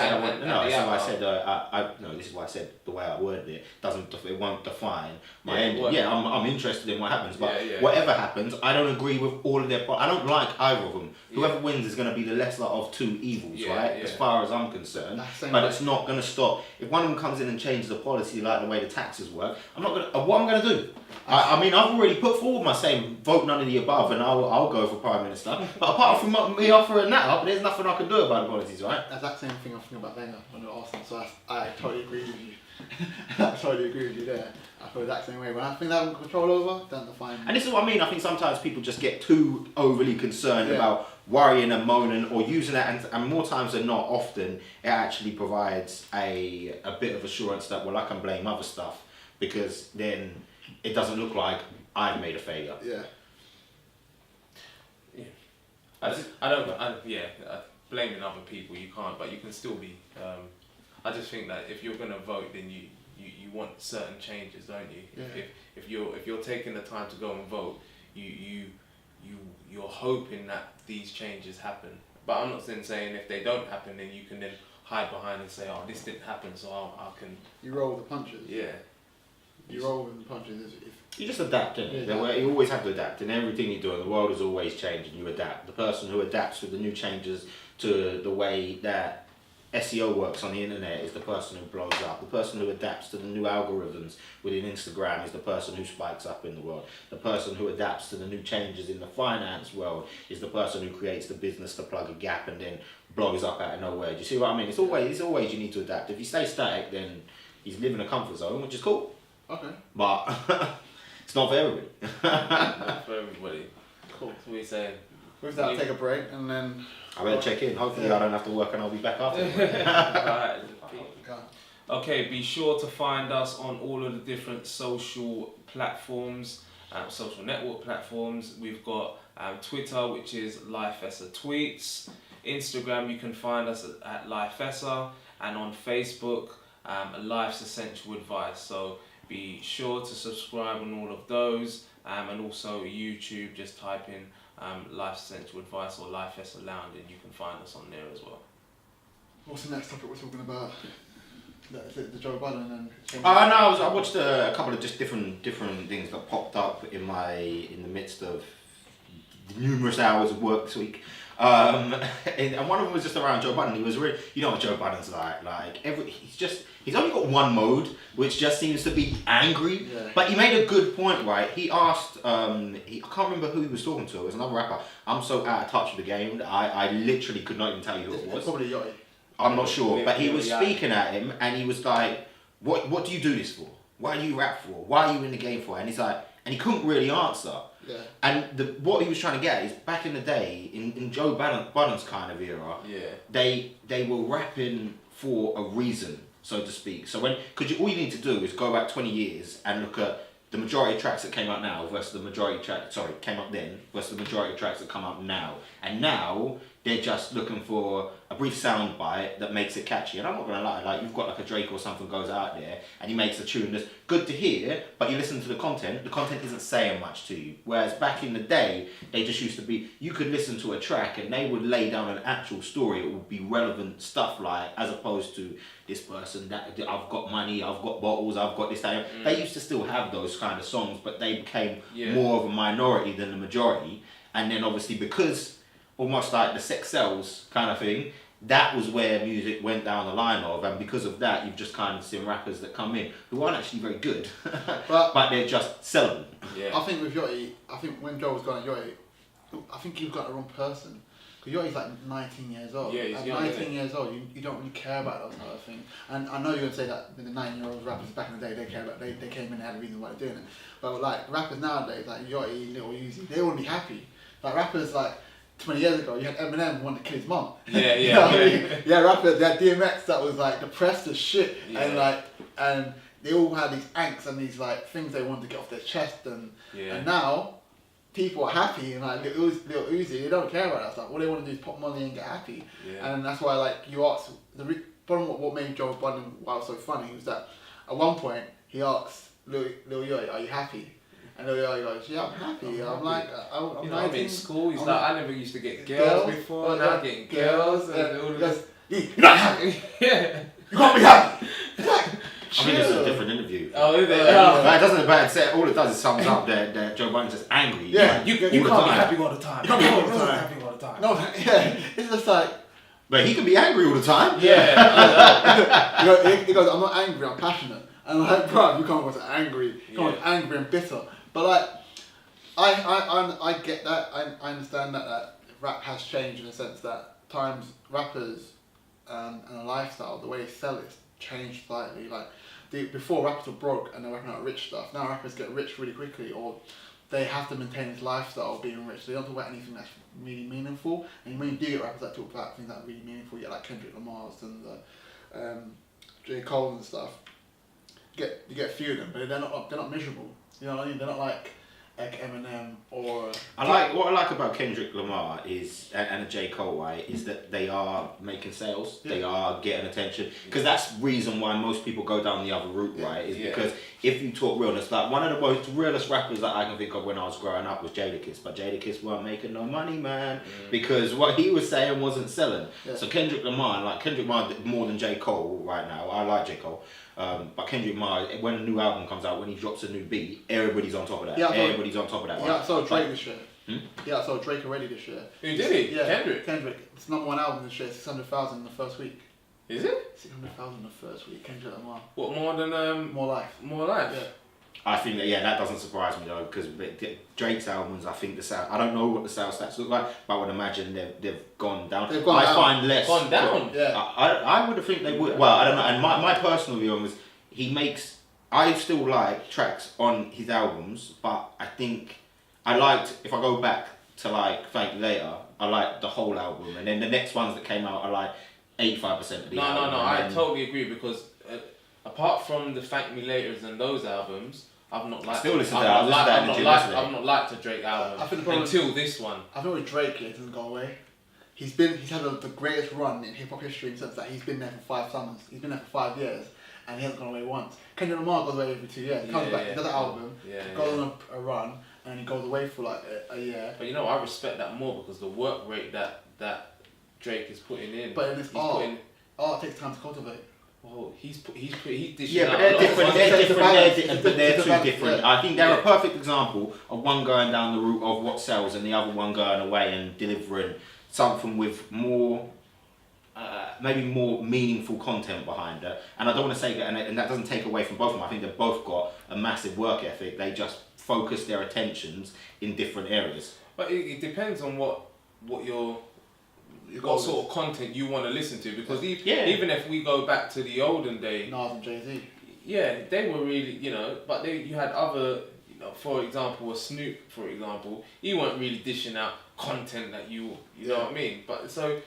Speaker 3: said the way I worded it it won't define my end. Yeah, I'm interested in what happens, but whatever happens, I don't agree with all of their. I don't like either of them. Whoever wins is going to be the lesser of two evils, right? As far as I'm concerned, but it's not going to stop. If one of them comes in and changes the policy like the way the taxes work, I'm not going to. What I'm going to do? I mean, I've already put forward my saying, vote none of the above, and I'll go for Prime Minister. But apart from me offering that up, there's nothing I can do about the policies, right?
Speaker 2: That's the same thing I think about Wenger when they're Arsenal, so I totally agree with you. I totally agree with you there. I feel the exact same way. When I think they have control over, don't define me.
Speaker 3: And this is what I mean. I think sometimes people just get too overly concerned about worrying and moaning or using that, and more times than not, often it actually provides a bit of assurance that, well, I can blame other stuff because then it doesn't look like I've made a failure.
Speaker 2: Yeah.
Speaker 1: Blaming other people, you can't, but you can still be. I just think that if you're gonna vote, then you want certain changes, don't you?
Speaker 2: Yeah.
Speaker 1: If you're taking the time to go and vote, you're hoping that these changes happen. But I'm not saying if they don't happen, then you can then hide behind and say, oh, this didn't happen, so I can.
Speaker 2: You roll with the punches.
Speaker 1: Yeah.
Speaker 2: You roll with the punches.
Speaker 3: You just adapt, innit? You always have to adapt. In everything you do, the world is always changing. You adapt. The person who adapts with the new changes to the way that SEO works on the internet is the person who blows up. The person who adapts to the new algorithms within Instagram is the person who spikes up in the world. The person who adapts to the new changes in the finance world is the person who creates the business to plug a gap and then blows up out of nowhere. Do you see what I mean? It's always you need to adapt. If you stay static, then you live in a comfort zone, which is cool.
Speaker 2: Okay.
Speaker 3: But it's not for everybody.
Speaker 1: Not for everybody.
Speaker 2: Cool.
Speaker 1: So what are you saying?
Speaker 2: With that, take a break and then.
Speaker 3: I better check in. Hopefully I don't have to work and I'll be back after.
Speaker 1: Alright. Okay, be sure to find us on all of the different social platforms, social network platforms. We've got Twitter, which is Lifessa Tweets. Instagram, you can find us at Lifessa, and on Facebook, Life's Essential Advice. So be sure to subscribe on all of those, and also YouTube, just type in Life's Essential Advice or Lifessa Lounge and you can find us on there as well.
Speaker 2: What's the next topic we're talking about? Is it the Joe Biden and?
Speaker 3: No, I watched a couple of just different things that popped up in the midst of the numerous hours of work this week. And one of them was just around Joe Biden. He was really, you know what Joe Biden's like he's only got one mode, which just seems to be angry.
Speaker 2: Yeah.
Speaker 3: But he made a good point, right? He asked, I can't remember who he was talking to. It was another rapper. I'm so out of touch with the game that I literally could not even tell you who it was.
Speaker 2: Probably Yachty.
Speaker 3: I'm not sure, but he was speaking at him, and he was like, "What do you do this for? Why do you rap for? Why are you in the game for?" And he's like, and he couldn't really answer.
Speaker 2: Yeah.
Speaker 3: And what he was trying to get is back in the day, in Joe Biden's kind of era, they were rapping for a reason, so to speak. So all you need to do is go back 20 years and look at the majority of tracks that came out now versus the majority of tracks, came out then versus the majority of tracks that come out now. And now they're just looking for a brief sound bite that makes it catchy. And I'm not gonna lie, like you've got like a Drake or something goes out there and he makes a tune that's good to hear, but you listen to the content isn't saying much to you. Whereas back in the day, they just used to be, you could listen to a track and they would lay down an actual story. It would be relevant stuff like, as opposed to this person, that I've got money, I've got bottles, I've got this, that. They used to still have those kind of songs, but they became more of a minority than the majority. And then obviously because almost like the sex sells kind of thing, that was where music went down the line of, and because of that you've just kind of seen rappers that come in who aren't actually very good but they're just selling.
Speaker 2: I think with Yachty, I think when Joe was going at Yachty, I think you've got the wrong person. Because Yachty's like 19 years old.
Speaker 1: Yeah, he's
Speaker 2: at
Speaker 1: young,
Speaker 2: 19 years old, you don't really care about those kind of things. And I know you're going to say that the 9-year-old rappers back in the day, they care about, they came in and had a reason why they're doing it. But like rappers nowadays, like Yachty, Lil Uzi, they want to be happy. Like rappers like 20 years ago, you had Eminem who wanted to kill his mum.
Speaker 1: Yeah.
Speaker 2: You know what I mean? Yeah, rappers, they had DMX that was like depressed as shit.
Speaker 1: Yeah.
Speaker 2: And they all had these angst and these like things they wanted to get off their chest. And now, people are happy and like Lil Uzi, they don't care about that stuff. All they want to do is pop money and get happy. Yeah. And that's why like you asked, what made Joe Budden so funny was that at one point he asked Lil Yachty, are you happy? And Lil Yachty goes, yeah, I'm happy. I'm like, I'm 19.
Speaker 1: I'm in school, he's like, I never used to get girls before, now I'm getting girls. And all
Speaker 2: this. You're not happy.
Speaker 1: Yeah.
Speaker 2: You can't be happy.
Speaker 3: I mean, this is a different interview.
Speaker 1: Oh, is it?
Speaker 3: But it doesn't, all it does is sums up that Joe Biden's just angry.
Speaker 2: Yeah,
Speaker 3: like,
Speaker 2: you can't be happy all the time. You can't be happy all the time. No, yeah, it's just like.
Speaker 3: But he can be angry all the time.
Speaker 1: Yeah.
Speaker 2: He goes, I'm not angry, I'm passionate. And I'm like, bro, you can't go to angry. You can't be angry and bitter. But like, I get that. I understand that rap has changed in the sense that times rappers and a lifestyle, the way they sell it, changed slightly. Like before, rappers were broke and they're rapping out rich stuff. Now rappers get rich really quickly, or they have to maintain this lifestyle of being rich. They don't talk about anything that's really meaningful. And when you do get rappers that talk about things that are really meaningful, you get like Kendrick Lamar's and J. Cole and stuff. You get a few of them, but they're not miserable. You know what I mean? They're not like, like Eminem or.
Speaker 3: What I like about Kendrick Lamar is and J Cole, right, is that they are making sales, they are getting attention, because that's the reason why most people go down the other route, right? Is because if you talk realness, like one of the most realest rappers that I can think of when I was growing up was Jadakiss, but Jadakiss weren't making no money, man, because what he was saying wasn't selling. So Kendrick Lamar more than J Cole right now. I like J Cole. But Kendrick Lamar, when a new album comes out, when he drops a new beat, everybody's on top of that. Everybody's on top of that.
Speaker 2: Yeah, I saw Drake this year. Yeah, I saw Drake already this year.
Speaker 1: Who did he?
Speaker 2: Yeah,
Speaker 1: Kendrick.
Speaker 2: It's #1 album this year. 600,000 in the first week.
Speaker 1: Is it?
Speaker 2: 600,000 in the first week. Kendrick Lamar.
Speaker 1: What, more than
Speaker 2: More Life?
Speaker 1: More Life.
Speaker 2: Yeah.
Speaker 3: I think that doesn't surprise me though, because Drake's albums, I think I don't know what the sales stats look like, but I would imagine they've gone down. Find less.
Speaker 1: Gone down.
Speaker 2: Yeah.
Speaker 3: I would think they would. Well, I don't know. And my personal view on this, I still like tracks on his albums, but I think if I go back to like Thank You Later, I like the whole album, and then the next ones that came out, I like 85% of the album.
Speaker 1: No, I totally agree, because apart from the Thank Me Laters and those albums, I've not liked.
Speaker 3: Still listen to that.
Speaker 1: I've not liked a Drake album until this one.
Speaker 2: I think with Drake, it doesn't go away. He's had the greatest run in hip hop history in the sense that he's been there for 5 summers. He's been there for 5 years, and he hasn't gone away once. Kendrick Lamar goes away every 2 years. He comes back, he does an album, goes on a run, and he goes away for like a year.
Speaker 1: But I respect that more, because the work rate that Drake is putting in.
Speaker 2: But in this art takes time to cultivate.
Speaker 1: Well, he's dishing
Speaker 3: yeah,
Speaker 1: out
Speaker 3: but they're different. They're
Speaker 2: two
Speaker 3: two different.
Speaker 2: Yeah.
Speaker 3: I think they're a perfect example of one going down the route of what sells, and the other one going away and delivering something with more, maybe more meaningful content behind it. And I don't want to say that, and that doesn't take away from both of them. I think they've both got a massive work ethic. They just focus their attentions in different areas.
Speaker 1: But it depends on what sort of content you want to listen to, because even if we go back to the olden day,
Speaker 2: Nas and Jay-Z.
Speaker 1: Yeah, they were really, but you had other, for example, a Snoop, for example, he weren't really dishing out content that you know what I mean? But so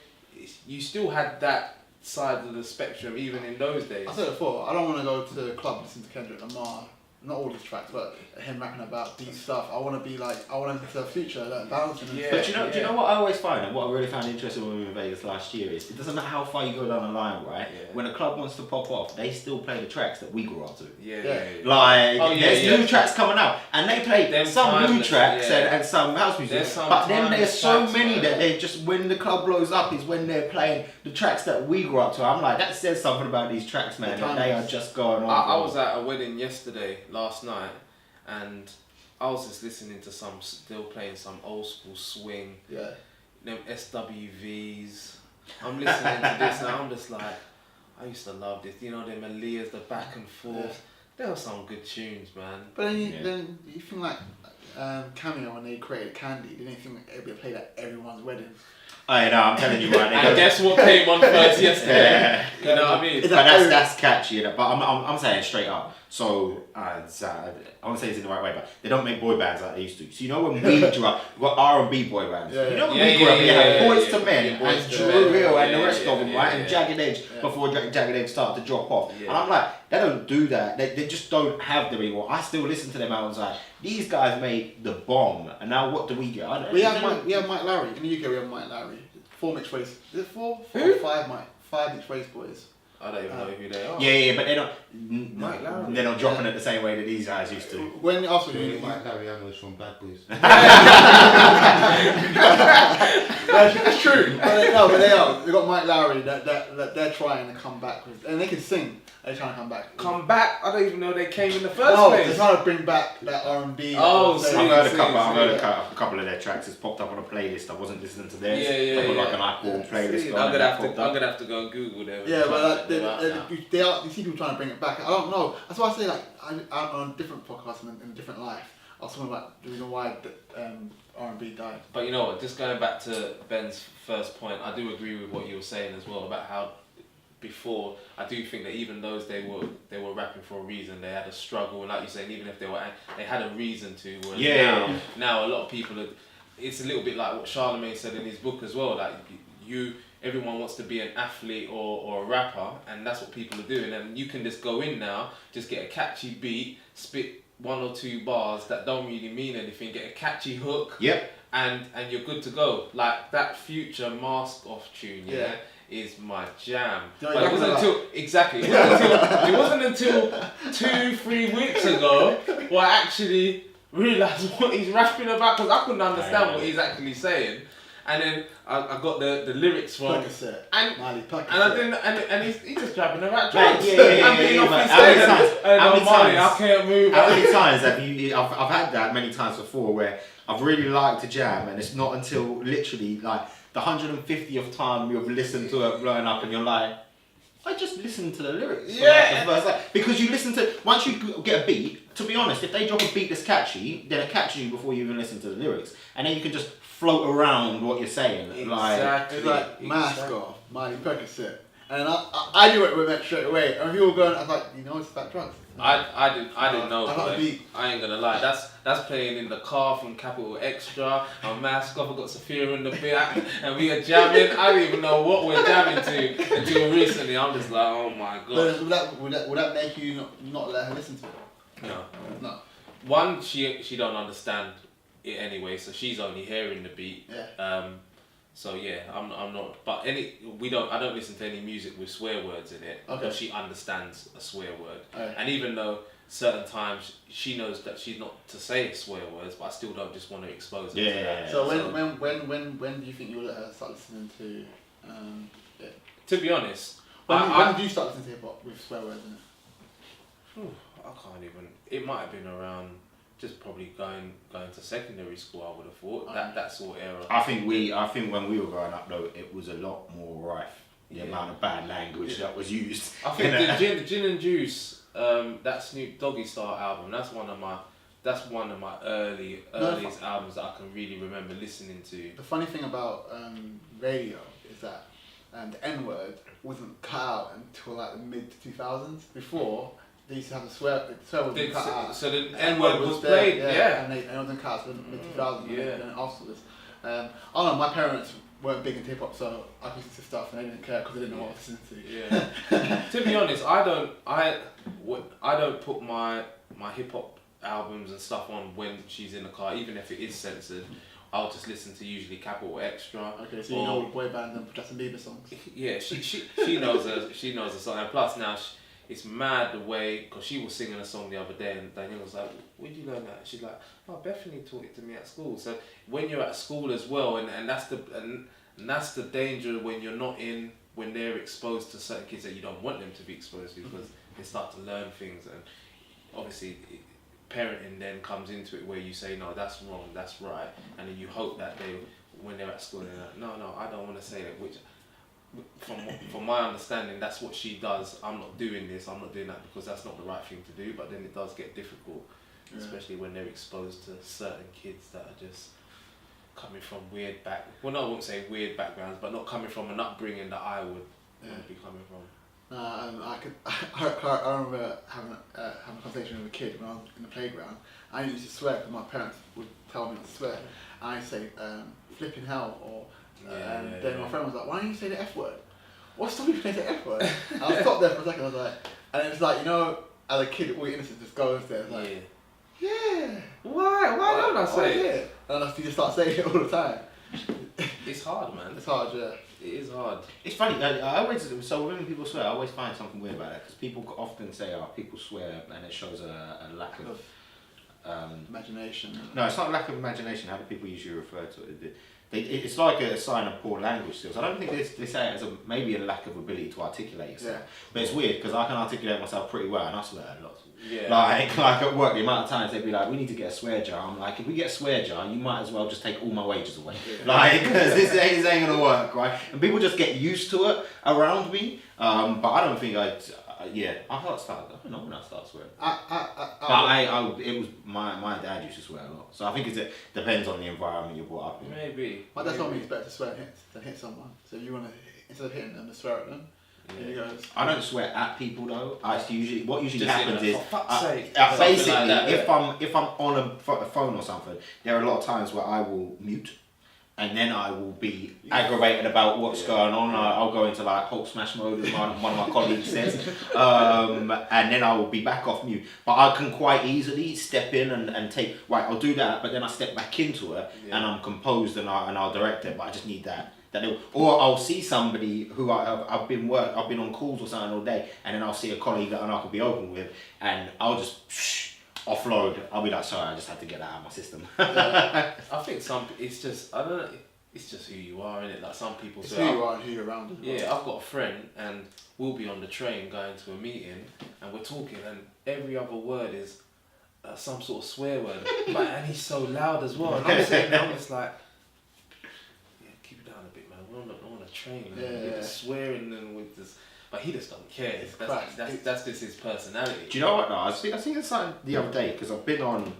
Speaker 1: you still had that side of the spectrum even in those days.
Speaker 2: I said it before, I don't want to go to the club and listen to Kendrick Lamar. Not all these tracks, but him rapping about deep stuff. I want to be like, I want to listen to the future, like balancing.
Speaker 3: Yeah, but do you know what I always find, and what I really found interesting when we were in Vegas last year is, it doesn't matter how far you go down the line, right? Yeah. When a club wants to pop off, they still play the tracks that we grew up to. There's new tracks coming out, and they play some new tracks and some house music. But then there's so many that they just, when the club blows up, is when they're playing the tracks that we grew up to. I'm like, that says something about these tracks, man. That they are just going on.
Speaker 1: I was at a wedding last night, and I was just listening to still playing some old school swing.
Speaker 2: Yeah.
Speaker 1: Them SWVs. I'm listening to this and I'm just like, I used to love this. Them Aaliyahs, the back and forth. Yeah. There were some good tunes, man.
Speaker 2: But then you think like Cameo, when they created Candy, didn't you think it would be played at everyone's wedding?
Speaker 3: I know, I'm telling you right now.
Speaker 1: And guess what came on first yesterday? You know what I mean?
Speaker 3: But that's catchy, but I'm saying straight up. So I want to say this in the right way, but they don't make boy bands like they used to. So when we grew up, we got R&B boy bands. When we grew up, we had Boys to Men and Drew Hill and the rest of them, right? And Jagged Edge before Jagged Edge started to drop off. And I'm like, they don't do that. They just don't have them anymore. I still listen to them. I was like, these guys made the bomb, and now what do we get?
Speaker 2: We have Mike Lowry in the UK. We have Mike Lowry. 4 mixed race. Is it 4? 4 or 5? Five mixed race boys.
Speaker 1: I don't even know who they are.
Speaker 3: Yeah, but they're not dropping it the same way that these guys used to.
Speaker 2: When you ask me,
Speaker 4: Mike Lowry, I know is from Bad Boys.
Speaker 2: That's true. But they are. They got Mike Lowry that they're trying to come back with, and they can sing. They're trying to come back.
Speaker 1: Come back? I don't even know they came in the first place.
Speaker 2: They're trying to bring back that R&B.
Speaker 1: Oh,
Speaker 3: I've heard a couple of their tracks. It's popped up on a playlist. I wasn't listening to theirs. They got like an Apple playlist.
Speaker 1: I'm gonna have to go and Google them.
Speaker 2: Yeah, but you see people trying to bring it back. I don't know. That's why I say I'm on a different podcast in a different life. I was talking about the reason why R&B died.
Speaker 1: But you know what? Just going back to Ben's first point, I do agree with what you were saying as well about how. Before, I do think that even those they were rapping for a reason. They had a struggle, and like you saying, even if they had a reason to. Now a lot of people it's a little bit like what Charlemagne said in his book as well. Like everyone wants to be an athlete or a rapper, and that's what people are doing. And you can just go in now, just get a catchy beat, spit one or two bars that don't really mean anything, get a catchy hook,
Speaker 3: Yep.
Speaker 1: and you're good to go. Like that Future Mask Off tune, yeah, is my jam.
Speaker 2: Do you
Speaker 1: But
Speaker 2: know
Speaker 1: it wasn't
Speaker 2: that?
Speaker 1: until it wasn't until 2-3 weeks ago where I actually realised what he's rapping about, because I couldn't understand what he's actually saying. And then I got the lyrics from
Speaker 2: Percocet.
Speaker 1: and
Speaker 2: Miley Percocet.
Speaker 1: and I didn't and he's just grabbing the rap
Speaker 3: Right,
Speaker 1: drums.
Speaker 3: yeah,
Speaker 1: I'm being off
Speaker 3: but
Speaker 1: his
Speaker 3: how many
Speaker 1: head.
Speaker 3: times-
Speaker 1: And
Speaker 3: how
Speaker 1: no
Speaker 3: many
Speaker 1: money, I
Speaker 3: times-
Speaker 1: can't move.
Speaker 3: How many times have you? I've had that many times before where I've really liked a jam, and it's not until literally like the 150th time you've listened to it blowing up, and you're like, I just listened to the lyrics. for
Speaker 1: Yeah.
Speaker 3: like the first time. Because you listen to once you get a beat. To be honest, if they drop a beat that's catchy, then it catches you before you even listen to the lyrics, and then you can just float around what you're saying. Like,
Speaker 1: Exactly.
Speaker 2: It's like Mask Off, Miley Percocet. And I knew what it meant straight away. And people were going, I was like, you know, it's about drugs.
Speaker 1: I didn't know.
Speaker 2: I got
Speaker 1: Boy.
Speaker 2: the beat.
Speaker 1: I ain't gonna lie. That's playing in the car from Capital Extra. My mask off. I got Sophia in the back, and we are jamming. I don't even know what we're jamming to until recently. I'm just like, oh my god.
Speaker 2: But would that make you not let her listen to it?
Speaker 1: No.
Speaker 2: No.
Speaker 1: One, she don't understand it anyway, so she's only hearing the beat.
Speaker 2: Yeah.
Speaker 1: So yeah, I'm not. But I don't listen to any music with swear words in it.
Speaker 2: Okay.
Speaker 1: Because she understands a swear word,
Speaker 2: Okay.
Speaker 1: and even though certain times she knows that she's not to say swear words, but I still don't just want to expose her to
Speaker 3: Yeah.
Speaker 1: that.
Speaker 2: So when do you think you'll let her start listening to? Yeah.
Speaker 1: To be honest,
Speaker 2: When did you start listening to hip hop with swear words in it?
Speaker 1: I can't even. It might have been around. Just probably going to secondary school, I would have thought that sort of era.
Speaker 3: I think when we were growing up though, it was a lot more rife. The amount of bad language that was used.
Speaker 1: I think the Gin and Juice, that Snoop Doggy Star album, that's one of my earliest albums that I can really remember listening to.
Speaker 2: The funny thing about radio is that the N word wasn't cut out until like the mid 2000s. Before they used to have the swear word cut out.
Speaker 1: So the N word was played, yeah.
Speaker 2: And it wasn't cut out until the mid 2000s.
Speaker 1: Yeah.
Speaker 2: And then after this, I don't know. My parents weren't big into hip hop, so I listened to stuff and they didn't care because they didn't know what I was listening to.
Speaker 1: Yeah. To be honest, I don't put my hip hop albums and stuff on when she's in the car, even if it is censored. I'll just listen to usually Capital Extra.
Speaker 2: Okay, so you know boy band and Justin Bieber songs.
Speaker 1: Yeah, she knows the song, and plus now it's mad the way, because she was singing a song the other day and Danielle was like, where'd you learn that? She's like, oh, Bethany taught it to me at school. So when you're at school as well, and that's the danger when they're exposed to certain kids that you don't want them to be exposed to, because they start to learn things, and obviously parenting then comes into it where you say, no, that's wrong, that's right, and then you hope that when they're at school, they're like, no, I don't want to say that, which from my understanding, that's what she does. I'm not doing this, I'm not doing that, because that's not the right thing to do, but then it does get difficult, especially when they're exposed to certain kids that are just coming from weird I won't say weird backgrounds, but not coming from an upbringing that I would want to be coming from.
Speaker 2: I remember having a conversation with a kid when I was in the playground. I used to swear because my parents would tell me not to swear. And I'd say flipping hell, or then my friend was like, why don't you say the F word? What's stopping you saying the F word? And I stopped there for a second. I was like, and it's like, you know, as a kid, all your innocence just goes there. It's like, yeah.
Speaker 1: Why don't I say it?
Speaker 2: And you just start saying it all the time.
Speaker 1: It's hard, man.
Speaker 2: It's hard, yeah.
Speaker 1: It is hard.
Speaker 3: It's funny. I always when people swear, I always find something weird about that, because people often say, "Oh, people swear," and it shows a lack of
Speaker 2: imagination.
Speaker 3: No, it's not a lack of imagination. How do people usually refer to it? It's like a sign of poor language skills. I don't think they say it as maybe a lack of ability to articulate yourself.
Speaker 2: Yeah.
Speaker 3: But it's weird because I can articulate myself pretty well, and I swear a lot.
Speaker 1: Yeah.
Speaker 3: Like at work, the amount of times they'd be like, "We need to get a swear jar." I'm like, "If we get a swear jar, you might as well just take all my wages away."
Speaker 1: Yeah.
Speaker 3: Like, because this ain't gonna work, right? And people just get used to it around me. But I don't think I don't know when I started swearing. It was my dad used to swear a lot, so I think it depends on the environment you're brought up in.
Speaker 1: Maybe.
Speaker 2: My dad told me it's better to swear than hit someone. So if you want to, instead of hitting them, to swear at them. Here he goes.
Speaker 3: I don't swear at people though. What usually
Speaker 1: Just
Speaker 3: happens is,
Speaker 1: for fuck's sake.
Speaker 3: basically,
Speaker 1: Like that,
Speaker 3: if I'm on a phone or something, there are a lot of times where I will mute, and then I will be aggravated about what's going on. I'll go into like Hulk smash mode, as one of my colleagues says, and then I will be back off mute. But I can quite easily step in and take, right, I'll do that, but then I step back into it and I'm composed and I'll direct it. But I just need that. Or I'll see somebody who I've been on calls or something all day, and then I'll see a colleague that I could be open with, and I'll just offload. I'll be like, sorry, I just had to get that out of my system.
Speaker 1: I think it's just, I don't know, it's just who you are, innit? Like some people
Speaker 2: It's
Speaker 1: say,
Speaker 2: who you are and who you're around.
Speaker 1: Yeah, I've got a friend and we'll be on the train going to a meeting and we're talking and every other word is some sort of swear word, and he's so loud as well. And I'm sitting there, I'm just like, keep it down a bit, man. We're on a train, and we're just swearing and with this, but he just don't care. That's just his personality.
Speaker 3: Do you know what? No, I think it's something the other day because I've been on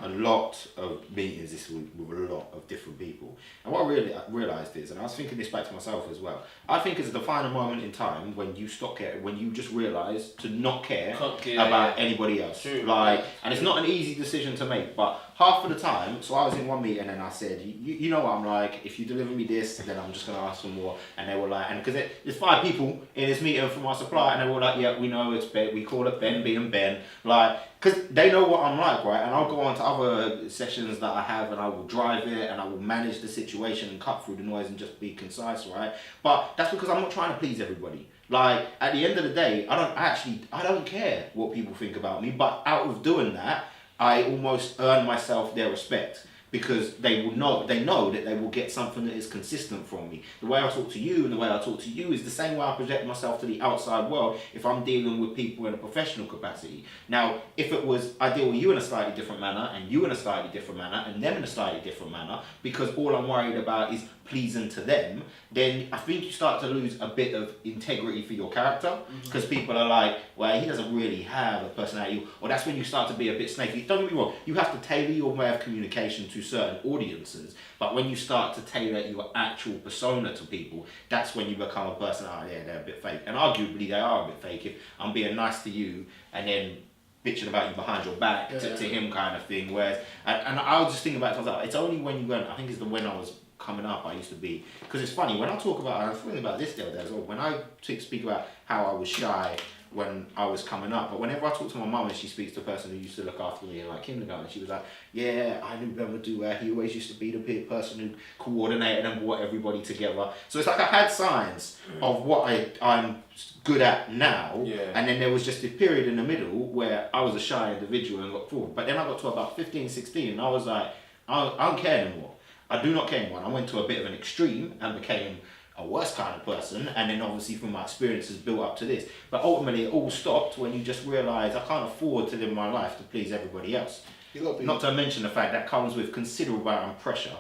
Speaker 3: a lot of meetings this week with a lot of different people, and what I really realised is, and I was thinking this back to myself as well, I think it's a defining moment in time when you stop caring, when you just realise to not care about anybody else. True. And it's not an easy decision to make, but half of the time, so I was in one meeting and I said, you know what I'm like, if you deliver me this, then I'm just going to ask for more. And they were like, and because there's 5 people in this meeting from our supplier, and they were like, yeah, we know it's Ben, we call it Ben being Ben, because they know what I'm like, right? And I'll go on to other sessions that I have and I will drive it and I will manage the situation and cut through the noise and just be concise, right? But that's because I'm not trying to please everybody. At the end of the day, I don't care what people think about me, but out of doing that, I almost earn myself their respect because they know that they will get something that is consistent from me. The way I talk to you and the way I talk to you is the same way I project myself to the outside world if I'm dealing with people in a professional capacity. Now, if it was, I deal with you in a slightly different manner and you in a slightly different manner and them in a slightly different manner because all I'm worried about is pleasing to them, then I think you start to lose a bit of integrity for your character because people are like, well, he doesn't really have a personality, or that's when you start to be a bit snaky. Don't get me wrong, you have to tailor your way of communication to certain audiences, but when you start to tailor your actual persona to people, that's when you become a person, they're a bit fake. And arguably they are a bit fake if I'm being nice to you and then bitching about you behind your back to him kind of thing. Whereas, and I was just thinking about it, I was like, it's only when you went, I think it's when I was coming up, I used to be, because it's funny, when I talk about, I was thinking about this the other day as well, when I speak about how I was shy when I was coming up, but whenever I talk to my mum and she speaks to a person who used to look after me in like kindergarten, she was like, yeah, I knew Ben would do that, he always used to be the person who coordinated and brought everybody together. So it's like I had signs of what I'm good at now, and then there was just a period in the middle where I was a shy individual and got forward, but then I got to about 15, 16 and I was like, I don't care anymore. I do not care anymore. I went to a bit of an extreme and became a worse kind of person, and then obviously from my experiences built up to this. But ultimately it all stopped when you just realise I can't afford to live my life to please everybody else. Not to mention the fact that comes with considerable amount of pressure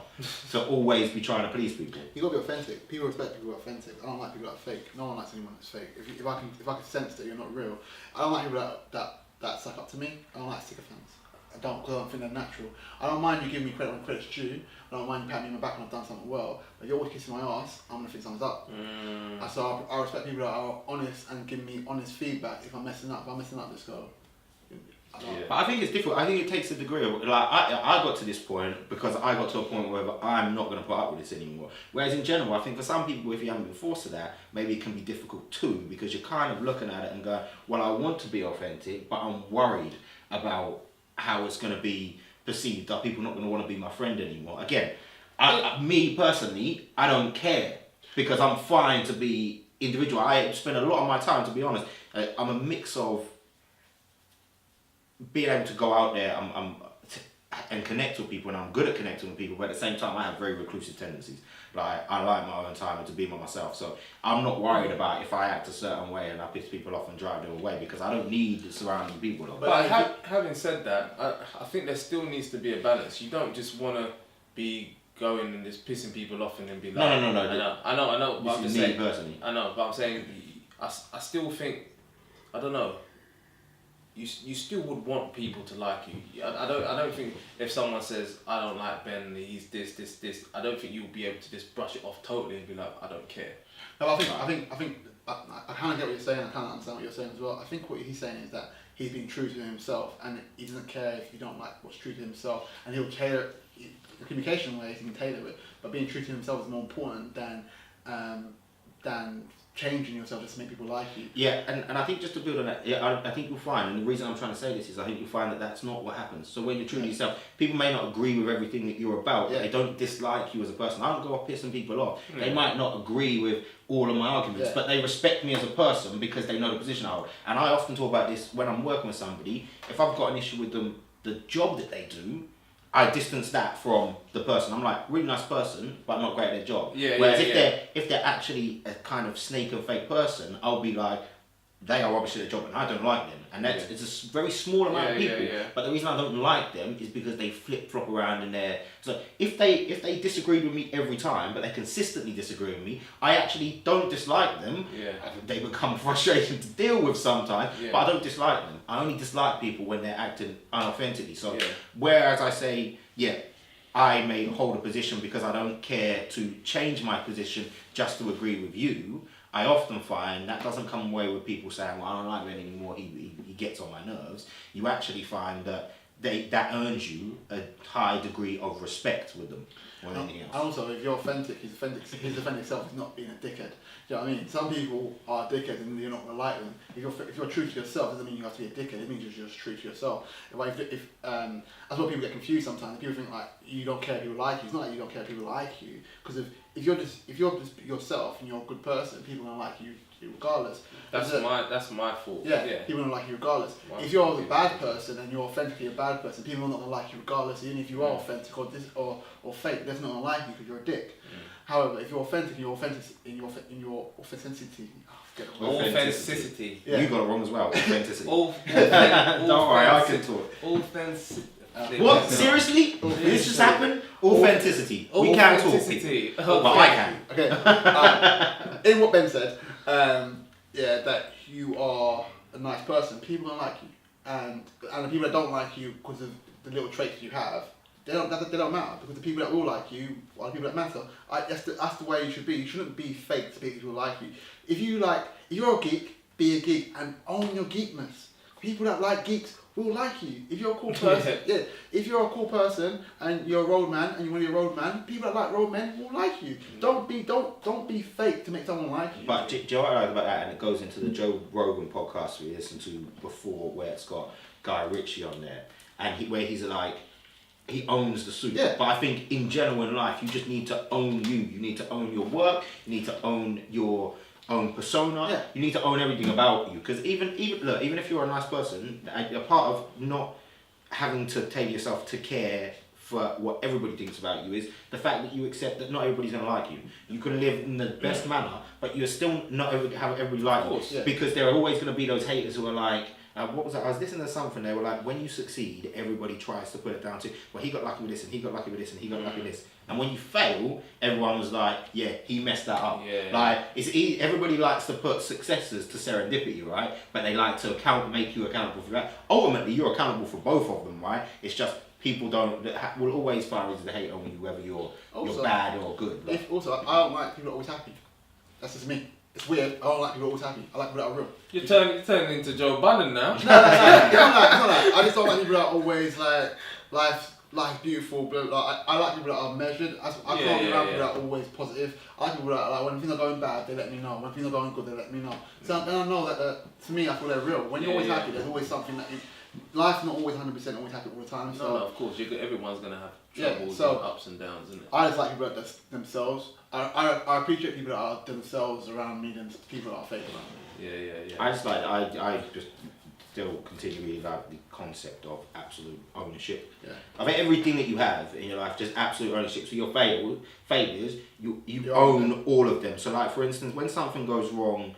Speaker 3: to always be trying to please people.
Speaker 2: You got to be authentic. People respect people who are authentic. I don't like people that are fake. No one likes anyone that's fake. If I can sense that you're not real, I don't like people that suck up to me. I don't like sycophants. I don't, because I don't think they're natural. I don't mind you giving me credit when credit's due. I don't mind you patting me on my back when I've done something well. But if you're always kissing my ass, I'm gonna think something's up. So I respect people that are honest and give me honest feedback if I'm messing up. If I'm messing up, let's go.
Speaker 3: But I think it's difficult. I think it takes a degree of, I got to this point because I got to a point where I'm not going to put up with this anymore. Whereas in general, I think for some people, if you haven't been forced to that, maybe it can be difficult too, because you're kind of looking at it and going, well, I want to be authentic, but I'm worried about how it's going to be perceived. Are people not going to want to be my friend anymore? Again, me personally, I don't care because I'm fine to be individual. I spend a lot of my time, to be honest, I'm a mix of being able to go out there and connect with people, and I'm good at connecting with people, but at the same time I have very reclusive tendencies. Like, I like my own time and to be by myself, so I'm not worried about if I act a certain way and I piss people off and drive them away, because I don't need the surrounding people.
Speaker 1: But having said that, I think there still needs to be a balance. You don't just want to be going and just pissing people off and then be like...
Speaker 3: No.
Speaker 1: I know, but I'm just saying...
Speaker 3: personally.
Speaker 1: I know, but I'm saying, I still think, I don't know, you still would want people to like you. I don't think if someone says, I don't like Ben, he's this, I don't think you'll be able to just brush it off totally and be like, I don't care.
Speaker 2: No, I think I kind of get what you're saying. I kind of understand what you're saying as well. I think what he's saying is that he's been true to himself, and he doesn't care if you don't like what's true to himself, and he'll tailor. the communication ways you can tailor it, but being true to themselves is more important than changing yourself just to make people like you.
Speaker 3: Yeah, and I think just to build on that, I think you'll find, and the reason I'm trying to say this is I think you'll find that that's not what happens. So when you're true to yourself, people may not agree with everything that you're about, but they don't dislike you as a person. I don't go off pissing people off. They might not agree with all of my arguments, but they respect me as a person because they know the position I hold. And I often talk about this when I'm working with somebody. If I've got an issue with them, the job that they do, I distance that from the person. I'm like, really nice person, but not great at their job. Whereas if they're actually a kind of snake and fake person, I'll be like, they are rubbish at their job and I don't like them. And that's it's a very small amount of people. But the reason I don't like them is because they flip flop around in there. So if they disagree with me every time, but they consistently disagree with me, I actually don't dislike them. They become frustrating to deal with sometimes, but I don't dislike them. I only dislike people when they're acting unauthentically. So whereas I say, I may hold a position because I don't care to change my position just to agree with you, I often find that doesn't come away with people saying, well, I don't like him anymore, he gets on my nerves. You actually find that that earns you a high degree of respect with them more than anything else.
Speaker 2: And also, if you're authentic, his authentic self is not being a dickhead. Do you know what I mean? Some people are dickheads and you're not going to like them. If you're true to yourself, doesn't mean you have to be a dickhead. It means you're just true to yourself. If that's what people get confused sometimes. People think like you don't care if people like you. It's not like you don't care if people like you. Because if you're just yourself and you're a good person, people are going to like you regardless.
Speaker 1: That's my fault.
Speaker 2: People don't like you regardless. If you're a bad person and you're authentically a bad person, people are not going to like you regardless. Even if you are authentic or fake, they're not going to like you because you're a dick. However, if you're authentic in your authenticity,
Speaker 1: Authenticity.
Speaker 3: You got it wrong as well. Authenticity.
Speaker 1: Don't
Speaker 3: worry, I can talk.
Speaker 1: Authenticity.
Speaker 3: What? Seriously? This just happened? Authenticity. We can talk. But I can.
Speaker 2: Okay. In what Ben said, that you are a nice person. People don't like you, and the people that don't like you because of the little traits you have, they don't matter, because the people that will like you are the people that matter. That's the way you should be. You shouldn't be fake to people who like you. If you're a geek, be a geek and own your geekness. People that like geeks will like you. If you're a cool person, if you're a cool person and you're a road man and you want to be a road man, people that like road men will like you. Don't be fake to make someone like you.
Speaker 3: But do you know what I like about that? And it goes into the Joe Rogan podcast we listened to before, where it's got Guy Ritchie on there, and where he's like, he owns the suit. But I think in general in life, you just need to own you. You need to own your work. You need to own your own persona. You need to own everything about you. Because even if you're a nice person, a part of not having to tailor yourself to care for what everybody thinks about you is the fact that you accept that not everybody's going to like you. You can live in the best manner, but you're still not have everybody like you. Because there are always going to be those haters who are like, what was that? I was listening to something. They were like, when you succeed, everybody tries to put it down to, well, he got lucky with this, and he got lucky with this, and he got lucky with this. And when you fail, everyone was like, yeah, he messed that up. Like it's easy. Everybody likes to put successes to serendipity, right? But they like to make you accountable for that. Ultimately, you're accountable for both of them, right? It's just people will always find reasons to hate on you, whether you're bad or good. Right?
Speaker 2: I don't like people that are always happy. That's just me. It's weird. I don't like people always happy. I like people that are real.
Speaker 1: You're turning into Joe Budden now.
Speaker 2: No. It's not like. I just don't like people that are always like life's beautiful. But like, I like people that are measured. I can't be around people that are always positive. I like people that are like, when things are going bad, they let me know. When things are going good, they let me know. So then I know that to me, I feel they're real. When you're always happy, there's always something that life's not always 100% always happy all the time. So
Speaker 1: no, of course, everyone's gonna have troubles and ups and downs, isn't it?
Speaker 2: I just like people that are themselves. I appreciate people that are themselves around me than people that are fake around me.
Speaker 3: I just like I just still continue reading about the concept of absolute ownership. I think everything that you have in your life, just absolute ownership. So your failures, you own all of them. So like for instance, when something goes wrong,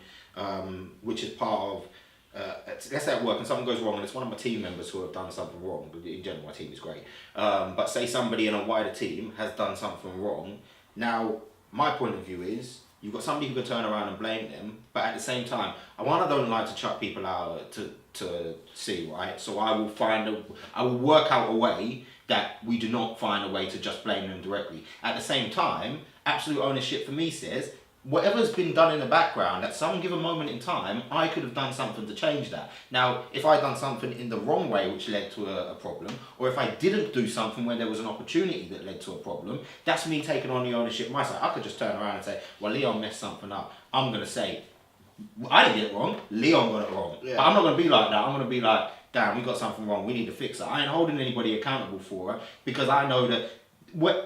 Speaker 3: which is part of let's say at work and something goes wrong and it's one of my team members who have done something wrong, but in general my team is great, but say somebody in a wider team has done something wrong. Now my point of view is you've got somebody who can turn around and blame them, but at the same time I don't like to chuck people out to sea, right? So I will work out a way that we do not find a way to just blame them directly. At the same time, absolute ownership for me says whatever's been done in the background, at some given moment in time, I could have done something to change that. Now, if I'd done something in the wrong way which led to a problem, or if I didn't do something when there was an opportunity that led to a problem, that's me taking on the ownership myself. I could just turn around and say, well, Leon messed something up. I'm going to say, I didn't get it wrong, Leon got it wrong.
Speaker 2: Yeah.
Speaker 3: But I'm not going to be like that. I'm going to be like, damn, we got something wrong, we need to fix it. I ain't holding anybody accountable for it, because I know that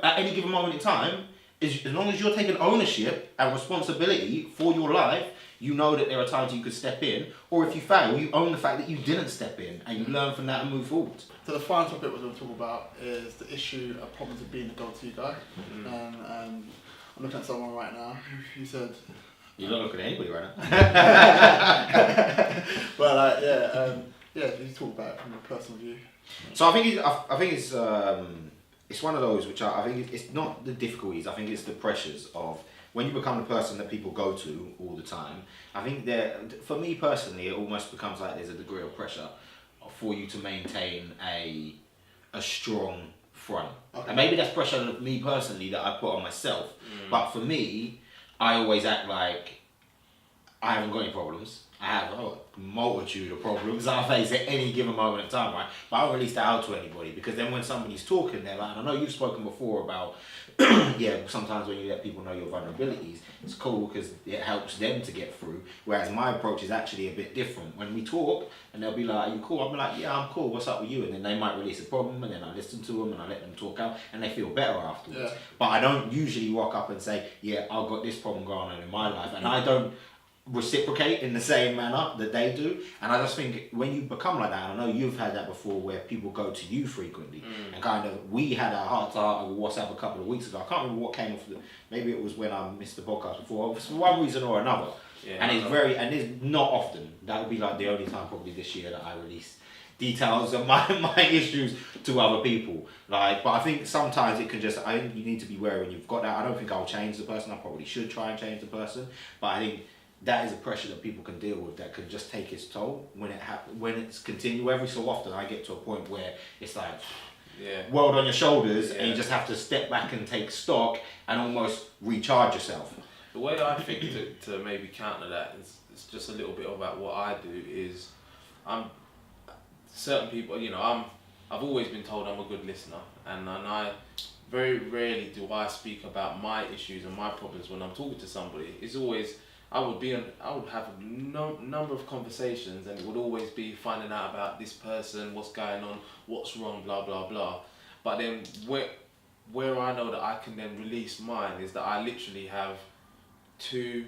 Speaker 3: at any given moment in time, as long as you're taking ownership and responsibility for your life, you know that there are times you could step in, or if you fail, you own the fact that you didn't step in, and you learn from that and move forward.
Speaker 2: So the final topic we're going to talk about is the issue of problems of being the go-to guy. And I'm looking at someone right now who said...
Speaker 3: You're not looking at anybody right now.
Speaker 2: But you talk about it from a personal view.
Speaker 3: So I think it's one of those which I think it's not the difficulties. I think it's the pressures of when you become the person that people go to all the time. I think for me personally, it almost becomes like there's a degree of pressure for you to maintain a strong front.
Speaker 2: Okay.
Speaker 3: And maybe that's pressure of me personally that I put on myself. But for me, I always act like I haven't got any problems. I have a multitude of problems I face at any given moment of time, right? But I don't release that out to anybody, because then when somebody's talking, they're like, and I know you've spoken before about, sometimes when you let people know your vulnerabilities, it's cool because it helps them to get through. Whereas my approach is actually a bit different. When we talk, and they'll be like, are you cool? I'll be like, yeah, I'm cool. What's up with you? And then they might release a problem, and then I listen to them, and I let them talk out, and they feel better afterwards.
Speaker 2: Yeah.
Speaker 3: But I don't usually walk up and say, yeah, I've got this problem going on in my life, and I don't reciprocate in the same manner that they do. And I just think when you become like that, and I know you've had that before, where people go to you frequently, and kind of, we had our heart to heart over WhatsApp a couple of weeks ago. I can't remember what came off maybe it was when I missed the podcast before, for one reason or another. And it's not often. That would be like the only time probably this year that I release details of my issues to other people. But I think sometimes it can I think you need to be wary when you've got that. I don't think I'll change the person. I probably should try and change the person, but I think that is a pressure that people can deal with that can just take its toll when it's continued. Every so often I get to a point where it's like world on your shoulders, and you just have to step back and take stock and almost recharge yourself.
Speaker 1: The way I think to maybe counter that is it's just a little bit about what I do is certain people, I've always been told I'm a good listener, and I very rarely do I speak about my issues and my problems when I'm talking to somebody. It's always I would have a number of conversations, and it would always be finding out about this person, what's going on, what's wrong, blah blah blah. But then where I know that I can then release mine is that I literally have 2-3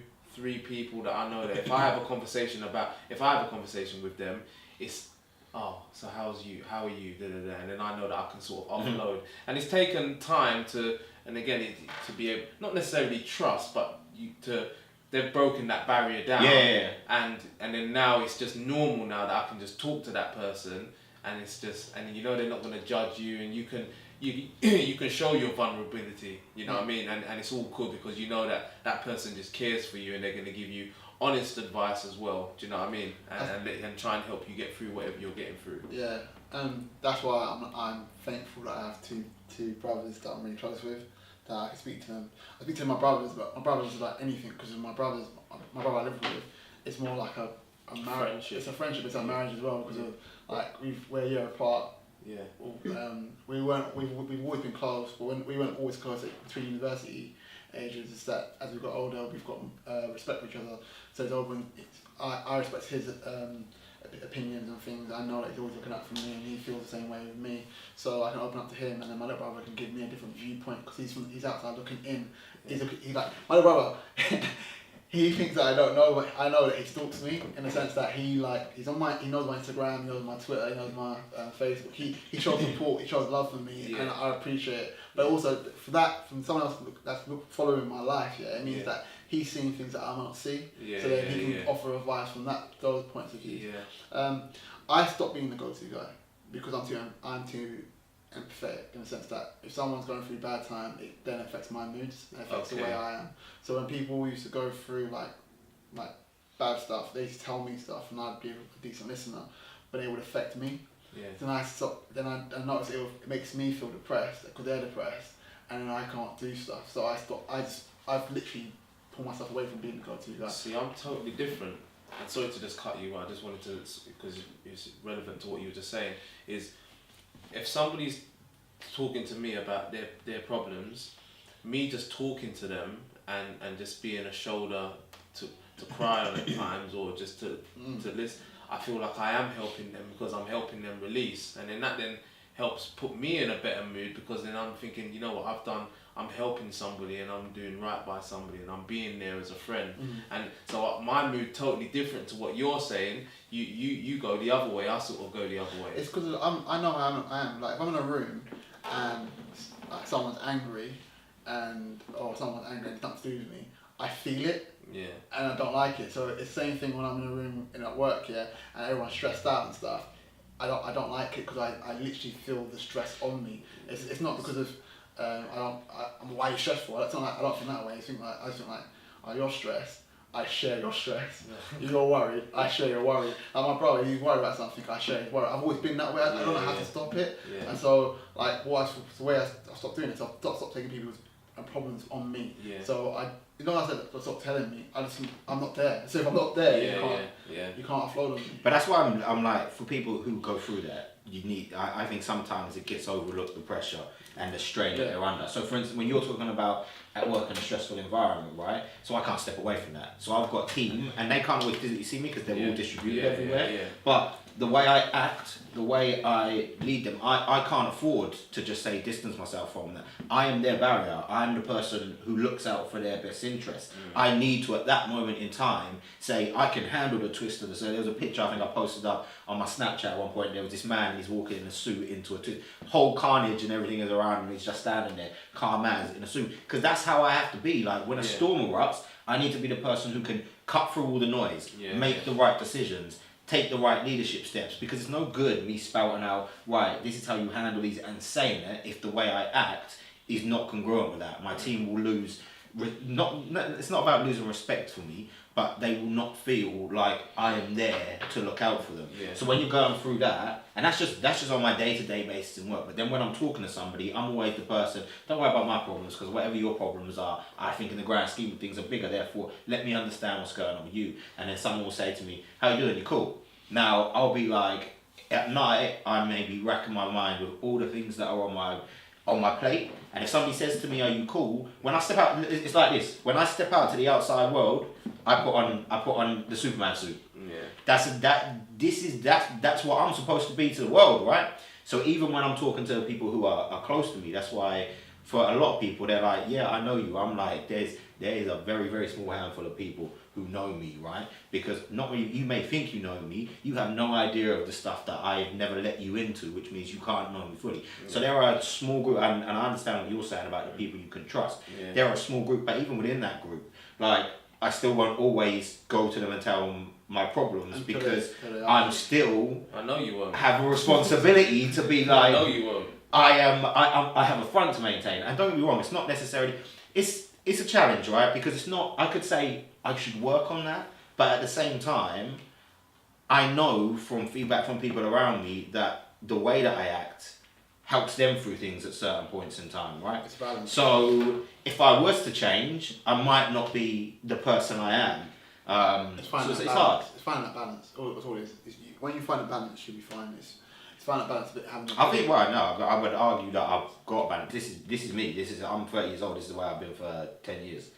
Speaker 1: people that I know that if I have a conversation with them, it's so how are you, da, da, da. And then I know that I can sort of offload. And it's taken time to be able, not necessarily trust, but they've broken that barrier down.
Speaker 3: Yeah.
Speaker 1: And then now it's just normal now that I can just talk to that person, and it's just, and they're not going to judge you, and you can show your vulnerability, you know what I mean? And it's all cool because you know that person just cares for you, and they're going to give you honest advice as well, do you know what I mean? And try and help you get through whatever you're getting through.
Speaker 2: Yeah, that's why I'm thankful that I have two brothers that I'm really close with, that I can speak to them. I speak to my brothers, but my brothers about anything, because my brother I live with, it's more like a marriage.
Speaker 1: Friendship.
Speaker 2: It's a friendship, it's a marriage as well, because of we're a year apart.
Speaker 1: Yeah.
Speaker 2: We've always been close, but we weren't always close between university ages. It's that as we've got older, we've got respect for each other. So I respect his opinions and things. I know that he's always looking out for me, and he feels the same way with me. So I can open up to him, and then my little brother can give me a different viewpoint, because he's outside looking in. He's like my little brother. He thinks that I don't know, but I know that he stalks me in the sense that he knows my Instagram, he knows my Twitter, he knows my Facebook. He shows support, he shows love for me, and I appreciate it. But also for that, from someone else that's following my life, it means that he's seeing things that I might see, so that he can offer advice from those points of view. Yeah. I stopped being the go-to guy because I'm too empathetic, in the sense that if someone's going through a bad time, it then affects my moods, and affects the way I am. So when people used to go through like bad stuff, they used to tell me stuff, and I'd be a decent listener, but it would affect me. Yeah. Then I stopped. Then I noticed it makes me feel depressed because they're depressed, and then I can't do stuff. So I stopped. I've literally pull myself away from being the go-to guy.
Speaker 1: See, I'm totally different. And sorry to just cut you, I just wanted to, because it's relevant to what you were just saying, is if somebody's talking to me about their problems, me just talking to them and just being a shoulder to cry on at times, or just to listen, I feel like I am helping them because I'm helping them release, and then that then helps put me in a better mood, because then I'm thinking, you know what I've done, I'm helping somebody and I'm doing right by somebody and I'm being there as a friend. And so my mood totally different to what you're saying. You go the other way, I sort of go the other way.
Speaker 2: It's because I know I am. Like if I'm in a room and like someone's angry or someone's angry and it's nothing to do with me, I feel it.
Speaker 1: Yeah.
Speaker 2: And I don't like it. So it's the same thing when I'm in a room at work, and everyone's stressed out and stuff. I don't like it because I literally feel the stress on me. It's not because of why are you stressful? I don't think that way. I just think like, oh, you're stressed. I share your stress. You're worried. I share your worry. And my brother, he's worried about something. I share his worry. I've always been that way. I don't know how to stop it. Yeah. And so, like, the way I stopped doing it, so I stopped taking people's problems on me. Yeah. So I said, stop telling me. I'm not there. So if I'm not there, you can't offload on me.
Speaker 3: But that's why I'm like, for people who go through that, you need. I think sometimes it gets overlooked, the pressure and the strain that they're under. So for instance, when you're talking about at work in a stressful environment, right? So I can't step away from that. So I've got a team, and they can't always physically see me because they're all distributed everywhere. Yeah. But the way I act, the way I lead them, I can't afford to just say distance myself from that. I am their barrier. I'm the person who looks out for their best interest. I need to, at that moment in time, say I can handle the twist of the. So there was a picture I think I posted up on my Snapchat at one point. There was this man, and he's walking in a suit into a twist. Whole carnage and everything is around him. He's just standing there, calm as in a suit. Because that's how I have to be. Like when a storm erupts, I need to be the person who can cut through all the noise, make the right decisions, take the right leadership steps, because it's no good me spouting out, right, this is how you handle these and saying it if the way I act is not congruent with that. My team will lose, it's not about losing respect for me, but they will not feel like I am there to look out for them. Yeah. So when you're going through that, and that's just on my day-to-day basis in work, but then when I'm talking to somebody, I'm always the person, don't worry about my problems, because whatever your problems are, I think in the grand scheme of things are bigger, therefore let me understand what's going on with you. And then someone will say to me, how you doing, you cool? Now, I'll be like, at night, I may be racking my mind with all the things that are on my plate, and if somebody says to me, are you cool? When I step out, it's like this, when I step out to the outside world, I put on the Superman suit. Yeah. That's what I'm supposed to be to the world, right? So even when I'm talking to people who are close to me, that's why for a lot of people they're like, yeah, I know you. I'm like, there is a very, very small handful of people who know me, right? Because not really, you may think you know me, you have no idea of the stuff that I've never let you into, which means you can't know me fully. Yeah. So there are a small group, and I understand what you're saying about the people you can trust. Yeah. There are a small group, but even within that group, like, I still won't always go to them and tell them my problems, because I'm still,
Speaker 1: I know you won't,
Speaker 3: have a responsibility to be like,
Speaker 1: I know you won't.
Speaker 3: I have a front to maintain, and don't get me wrong, it's not necessarily, it's a challenge, right? Because it's not, I could say I should work on that, but at the same time, I know from feedback from people around me that the way that I act helps them through things at certain points in time, right?
Speaker 2: It's balanced.
Speaker 3: So if I was to change, I might not be the person I am.
Speaker 2: It's hard. It's finding that balance. All it is. When you find a balance, you'll be fine. It's finding that balance.
Speaker 3: I think right now, I would argue that I've got a balance. This is me. I'm 30 years old. This is the way I've been for 10 years.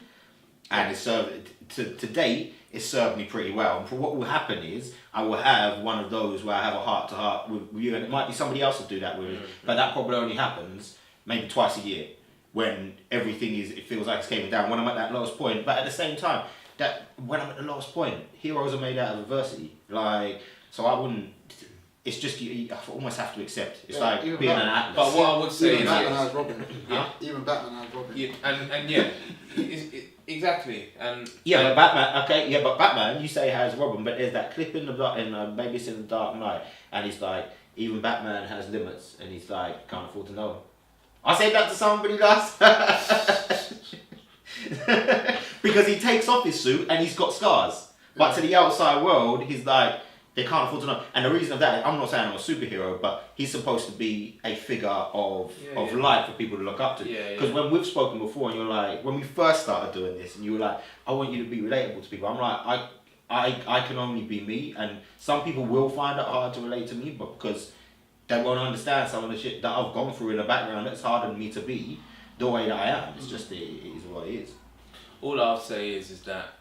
Speaker 3: And it's served, to date, it's served me pretty well. And what will happen is, I will have one of those where I have a heart-to-heart with you, and it might be somebody else will do that with me, but that probably only happens maybe twice a year, when everything it feels like it's caving down, when I'm at that lowest point. But at the same time, that when I'm at the lowest point, heroes are made out of adversity. Like, so I wouldn't, it's just, you almost have to accept. It's like being an atlas.
Speaker 1: But what I would say
Speaker 2: even
Speaker 1: is...
Speaker 2: Batman has Robin. Even Batman has Robin.
Speaker 1: Yeah, and yeah, exactly.
Speaker 3: But Batman, you say has Robin, but there's that clip in maybe it's in The Dark Knight, and he's like, even Batman has limits, and he's like, can't afford to know. I said that to somebody last, because he takes off his suit and he's got scars, but to the outside world, he's like, They can't afford to know. And the reason of that, I'm not saying I'm a superhero, but he's supposed to be a figure of light for people to look up to. Because when we've spoken before, and you're like, when we first started doing this, and you were like, I want you to be relatable to people. I'm like, I can only be me, and some people will find it hard to relate to me, but because they won't understand some of the shit that I've gone through in the background, it's harder than me to be the way that I am. It's just, it is what it is.
Speaker 1: All I'll say is that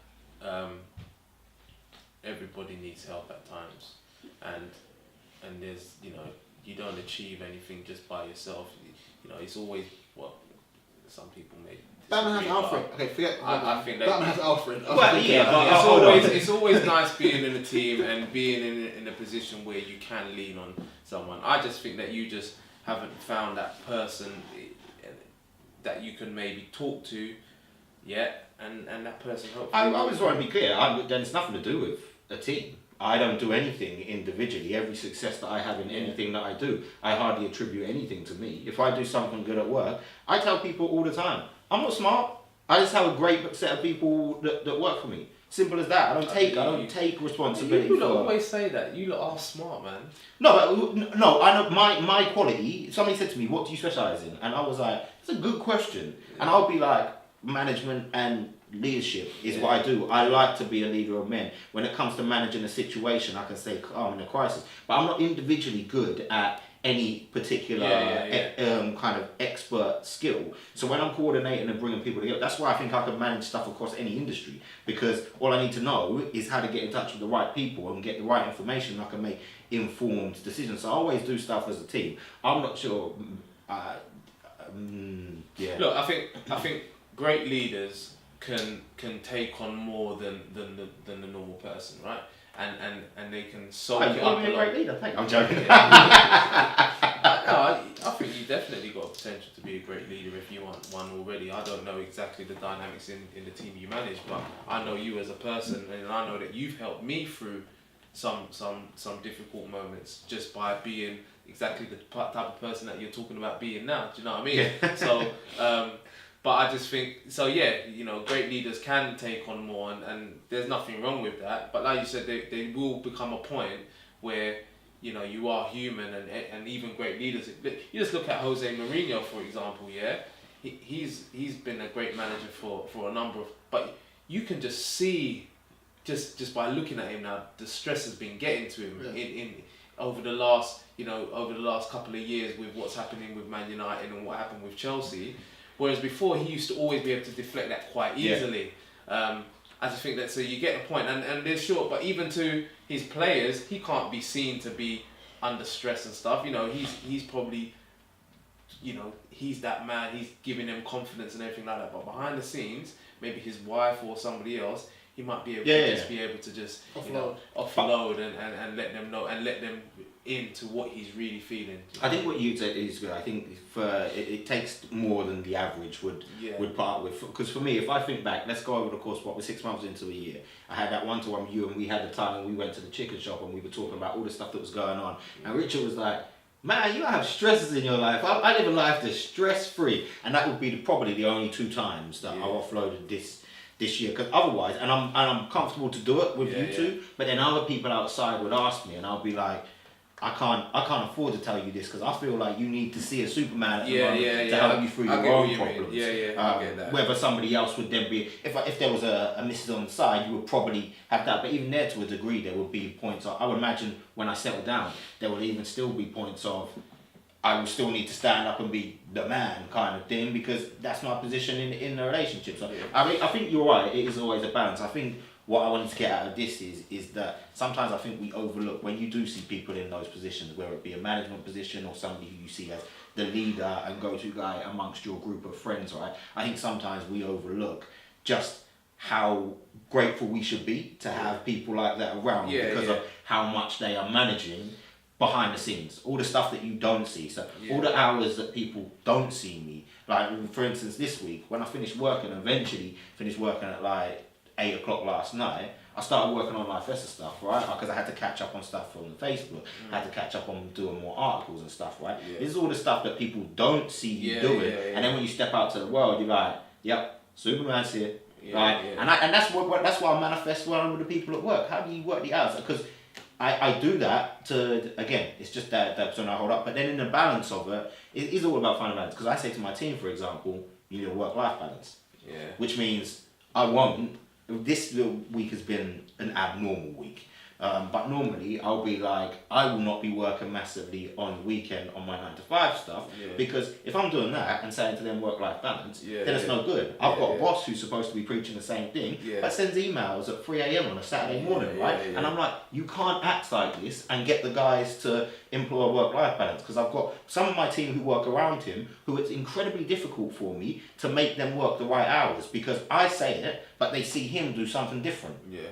Speaker 1: everybody needs help at times, and there's, you know, you don't achieve anything just by yourself. You know, it's always what some people may.
Speaker 2: Batman has Alfred. Okay, forget.
Speaker 1: I think that
Speaker 2: Batman has Alfred.
Speaker 3: Well, yeah, but
Speaker 1: it's always nice being in a team and being in a position where you can lean on someone. I just think that you just haven't found that person that you can maybe talk to yet, and that person helps.
Speaker 3: I always want to be clear. Then it's nothing to do with a team. I don't do anything individually. Every success that I have in anything that I do, I hardly attribute anything to me. If I do something good at work, I tell people all the time, I'm not smart. I just have a great set of people that work for me. Simple as that. I don't take responsibility.
Speaker 1: You always say that. You lot are smart, man.
Speaker 3: No, I know my quality. Somebody said to me, "What do you specialize in?" And I was like, "It's a good question." And I'll be like, management and leadership is what I do. I like to be a leader of men. When it comes to managing a situation, I can say calm in a crisis. But I'm not individually good at any particular kind of expert skill. So when I'm coordinating and bringing people together, that's why I think I can manage stuff across any industry, because all I need to know is how to get in touch with the right people and get the right information, and I can make informed decisions. So I always do stuff as a team. I'm not sure.
Speaker 1: Look, I think great leaders can take on more than the normal person, right? And they can soak it up a
Speaker 3: a great leader. I'm joking.
Speaker 1: I think you definitely got potential to be a great leader if you want one already. I don't know exactly the dynamics in the team you manage, but I know you as a person, and I know that you've helped me through some difficult moments just by being exactly the type of person that you're talking about being now. Do you know what I mean? Yeah. So, but I just think, so yeah, you know, great leaders can take on more, and there's nothing wrong with that. But like you said, they will become a point where, you know, you are human, and even great leaders. You just look at Jose Mourinho, for example. Yeah, he's been a great manager for a number of. But you can just see, just by looking at him now, the stress has been getting to him in over the last couple of years with what's happening with Man United and what happened with Chelsea. Whereas before, he used to always be able to deflect that quite easily. I just think that, so you get the point, and they're short, but even to his players, he can't be seen to be under stress and stuff. You know, he's probably, you know, he's that man, he's giving them confidence and everything like that. But behind the scenes, maybe his wife or somebody else, he might be able to just offload and let them know and let them into what he's really feeling.
Speaker 3: I think what you said is good. I think it takes more than the average would part with. Because for me, if I think back, let's go over the course, we're 6 months into a year. I had that one-to-one with you, and we had the time, and we went to the chicken shop, and we were talking about all the stuff that was going on. And Richard was like, "Man, you don't have stresses in your life. I live a life that's stress-free." And that would be probably the only 2 times that I offloaded this year, because otherwise, and I'm comfortable to do it with you two, but then other people outside would ask me, and I'll be like, I can't afford to tell you this, because I feel like you need to see a Superman at the moment to help you through your own problems.
Speaker 1: I get that.
Speaker 3: Whether somebody else would then be, if there was a missus on the side, you would probably have that. But even there, to a degree, there would be points of, I would imagine when I settle down, there will even still be points of, I will still need to stand up and be the man kind of thing, because that's my position in the relationship. So I think you're right. It is always a balance. I think what I wanted to get out of this is that sometimes I think we overlook, when you do see people in those positions, whether it be a management position or somebody who you see as the leader and go-to guy amongst your group of friends, right? I think sometimes we overlook just how grateful we should be to have people like that around because of how much they are managing behind the scenes, all the stuff that you don't see. So all the hours that people don't see me, like for instance this week when I finished working, eventually finished working at like 8 o'clock last night, I started working on Lifessa stuff, right? Because I had to catch up on stuff from Facebook, I had to catch up on doing more articles and stuff, right? This is all the stuff that people don't see you doing, and then when you step out to the world, you're like, yep, Superman's here, right? And that's why I manifest well with the people at work. How do you work the hours? Because I do that to, again, it's just that persona I hold up. But then in the balance of it, it is all about finding balance. Because I say to my team, for example, you need a work-life balance.
Speaker 1: Yeah.
Speaker 3: Which means this week has been an abnormal week. But normally I'll be like, I will not be working massively on the weekend on my 9 to 5 stuff, because if I'm doing that and saying to them work-life balance, then it's no good. I've got a boss who's supposed to be preaching the same thing, but sends emails at 3 a.m. on a Saturday morning, right? And I'm like, you can't act like this and get the guys to employ a work-life balance, because I've got some of my team who work around him who it's incredibly difficult for me to make them work the right hours, because I say it, but they see him do something different.
Speaker 1: Yeah.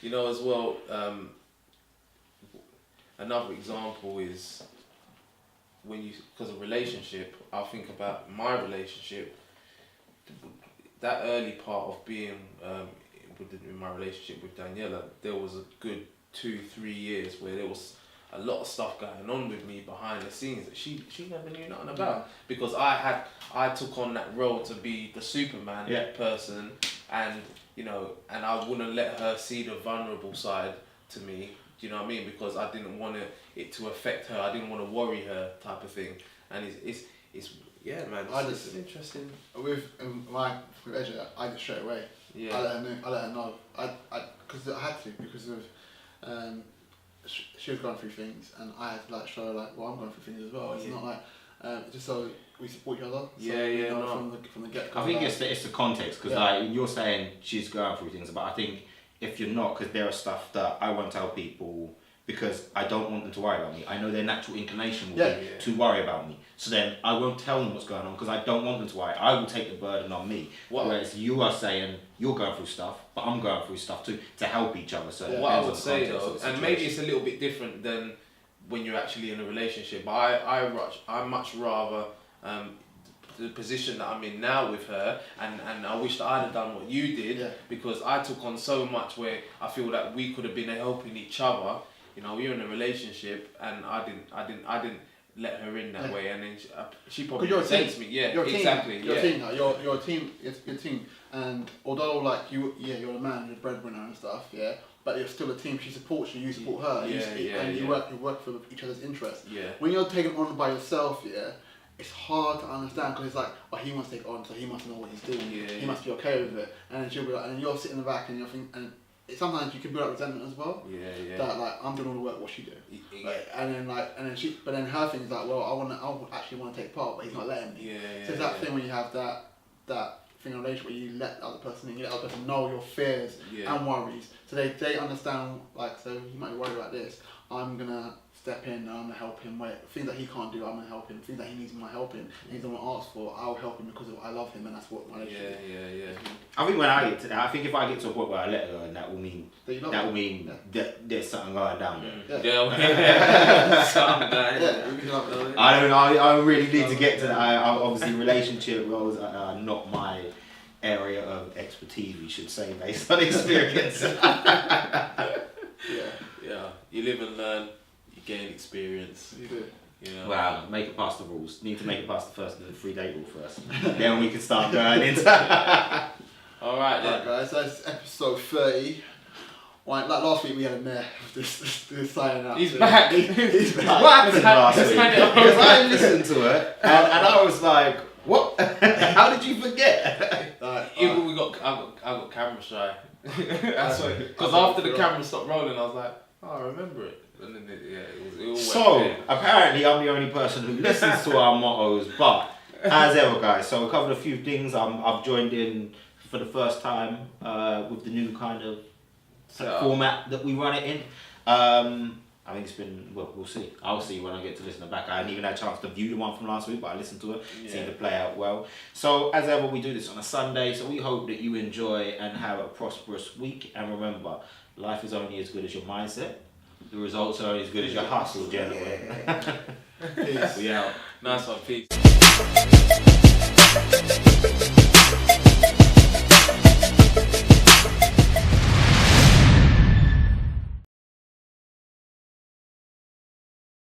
Speaker 1: You know, as well, another example is because of relationship, I'll think about my relationship, that early part of being in my relationship with Daniela, there was a good 2-3 years where there was a lot of stuff going on with me behind the scenes that she never knew nothing about, because I took on that role to be the Superman person, and and I wouldn't let her see the vulnerable side to me. Do you know what I mean? Because I didn't want it to affect her. I didn't want to worry her, type of thing. And it's man. It's interesting.
Speaker 2: With Edger, I did straight away.
Speaker 1: Yeah.
Speaker 2: I let her know. Because I had to, because of she was going through things, and I had to show her I'm going through things as well. It's not like just so we support each other. From the get go.
Speaker 3: I think it's the context, because you're saying she's going through things, but I think if you're not, because there are stuff that I won't tell people because I don't want them to worry about me. I know their natural inclination will be to worry about me. So then I won't tell them what's going on because I don't want them to worry. I will take the burden on me. Whereas you are saying you're going through stuff, but I'm going through stuff too, to help each other. So
Speaker 1: what I would say though, and maybe it's a little bit different than when you're actually in a relationship, but I much rather the position that I'm in now with her, and I wish that I'd have done what you did, because I took on so much where I feel that we could have been helping each other. We were in a relationship, and I didn't let her in that way, and then she probably resents me. Yeah, exactly.
Speaker 2: You're a team. It's your team, and although you're a man, you're a breadwinner and stuff. Yeah. But you're still a team. She supports you. You support her. You work for each other's interests. Yeah. When you're taken on by yourself, it's hard to understand, because it's like, he wants to take it on, so he must know what he's doing. He must be okay with it. And then she'll be like, and you're sitting in the back, and you're thinking, and sometimes you can build up resentment as well. That I'm doing all the work. What she do? And then her thing is like, I actually want to take part, but he's not letting me. So it's that thing when you have that thing in a relationship where you let the other person in, you let the other person know your fears and worries, so they understand. So you might be worried about this. I'm gonna step in and I'm gonna help him. Things that he can't do, I'm gonna help him. Things that he needs my help in, and he doesn't want to ask for, I'll help him because I love him, and that's what my relationship is.
Speaker 3: I think when I get to that, I think if I get to a point where I let her, that will mean that there's something going down there.
Speaker 1: Something going.
Speaker 3: I don't know. I really need to get to that. Obviously, relationship roles are not my area of expertise, we should say, based on experience.
Speaker 1: You live and learn. You gain experience.
Speaker 2: You do.
Speaker 3: Wow, make it past the rules. Need to make it past the 3-day rule first. Then we can start going into.
Speaker 2: Alright guys, so that's episode 30. Last week we had a mayor this signing out.
Speaker 1: He's back.
Speaker 2: He's back.
Speaker 3: What happened last week? Because I listened to it and I was like, what? How did you forget?
Speaker 1: I got camera shy. Because after the camera stopped rolling, I was like, I remember it. And then it all
Speaker 3: so,
Speaker 1: went
Speaker 3: apparently I'm the only person who listens to our mottos, but as ever guys, so we covered a few things. I've joined in for the first time with the new kind of format that we run it in. I think it's been, we'll see. I'll see when I get to listen back. I hadn't even had a chance to view the one from last week, but I listened to it. Seemed to play out well. So as ever, we do this on a Sunday, so we hope that you enjoy and have a prosperous week. And remember, life is only as good as your mindset. The results are only as good as your hustle, gentlemen.
Speaker 2: Peace.
Speaker 3: We out.
Speaker 1: Nice one, peace.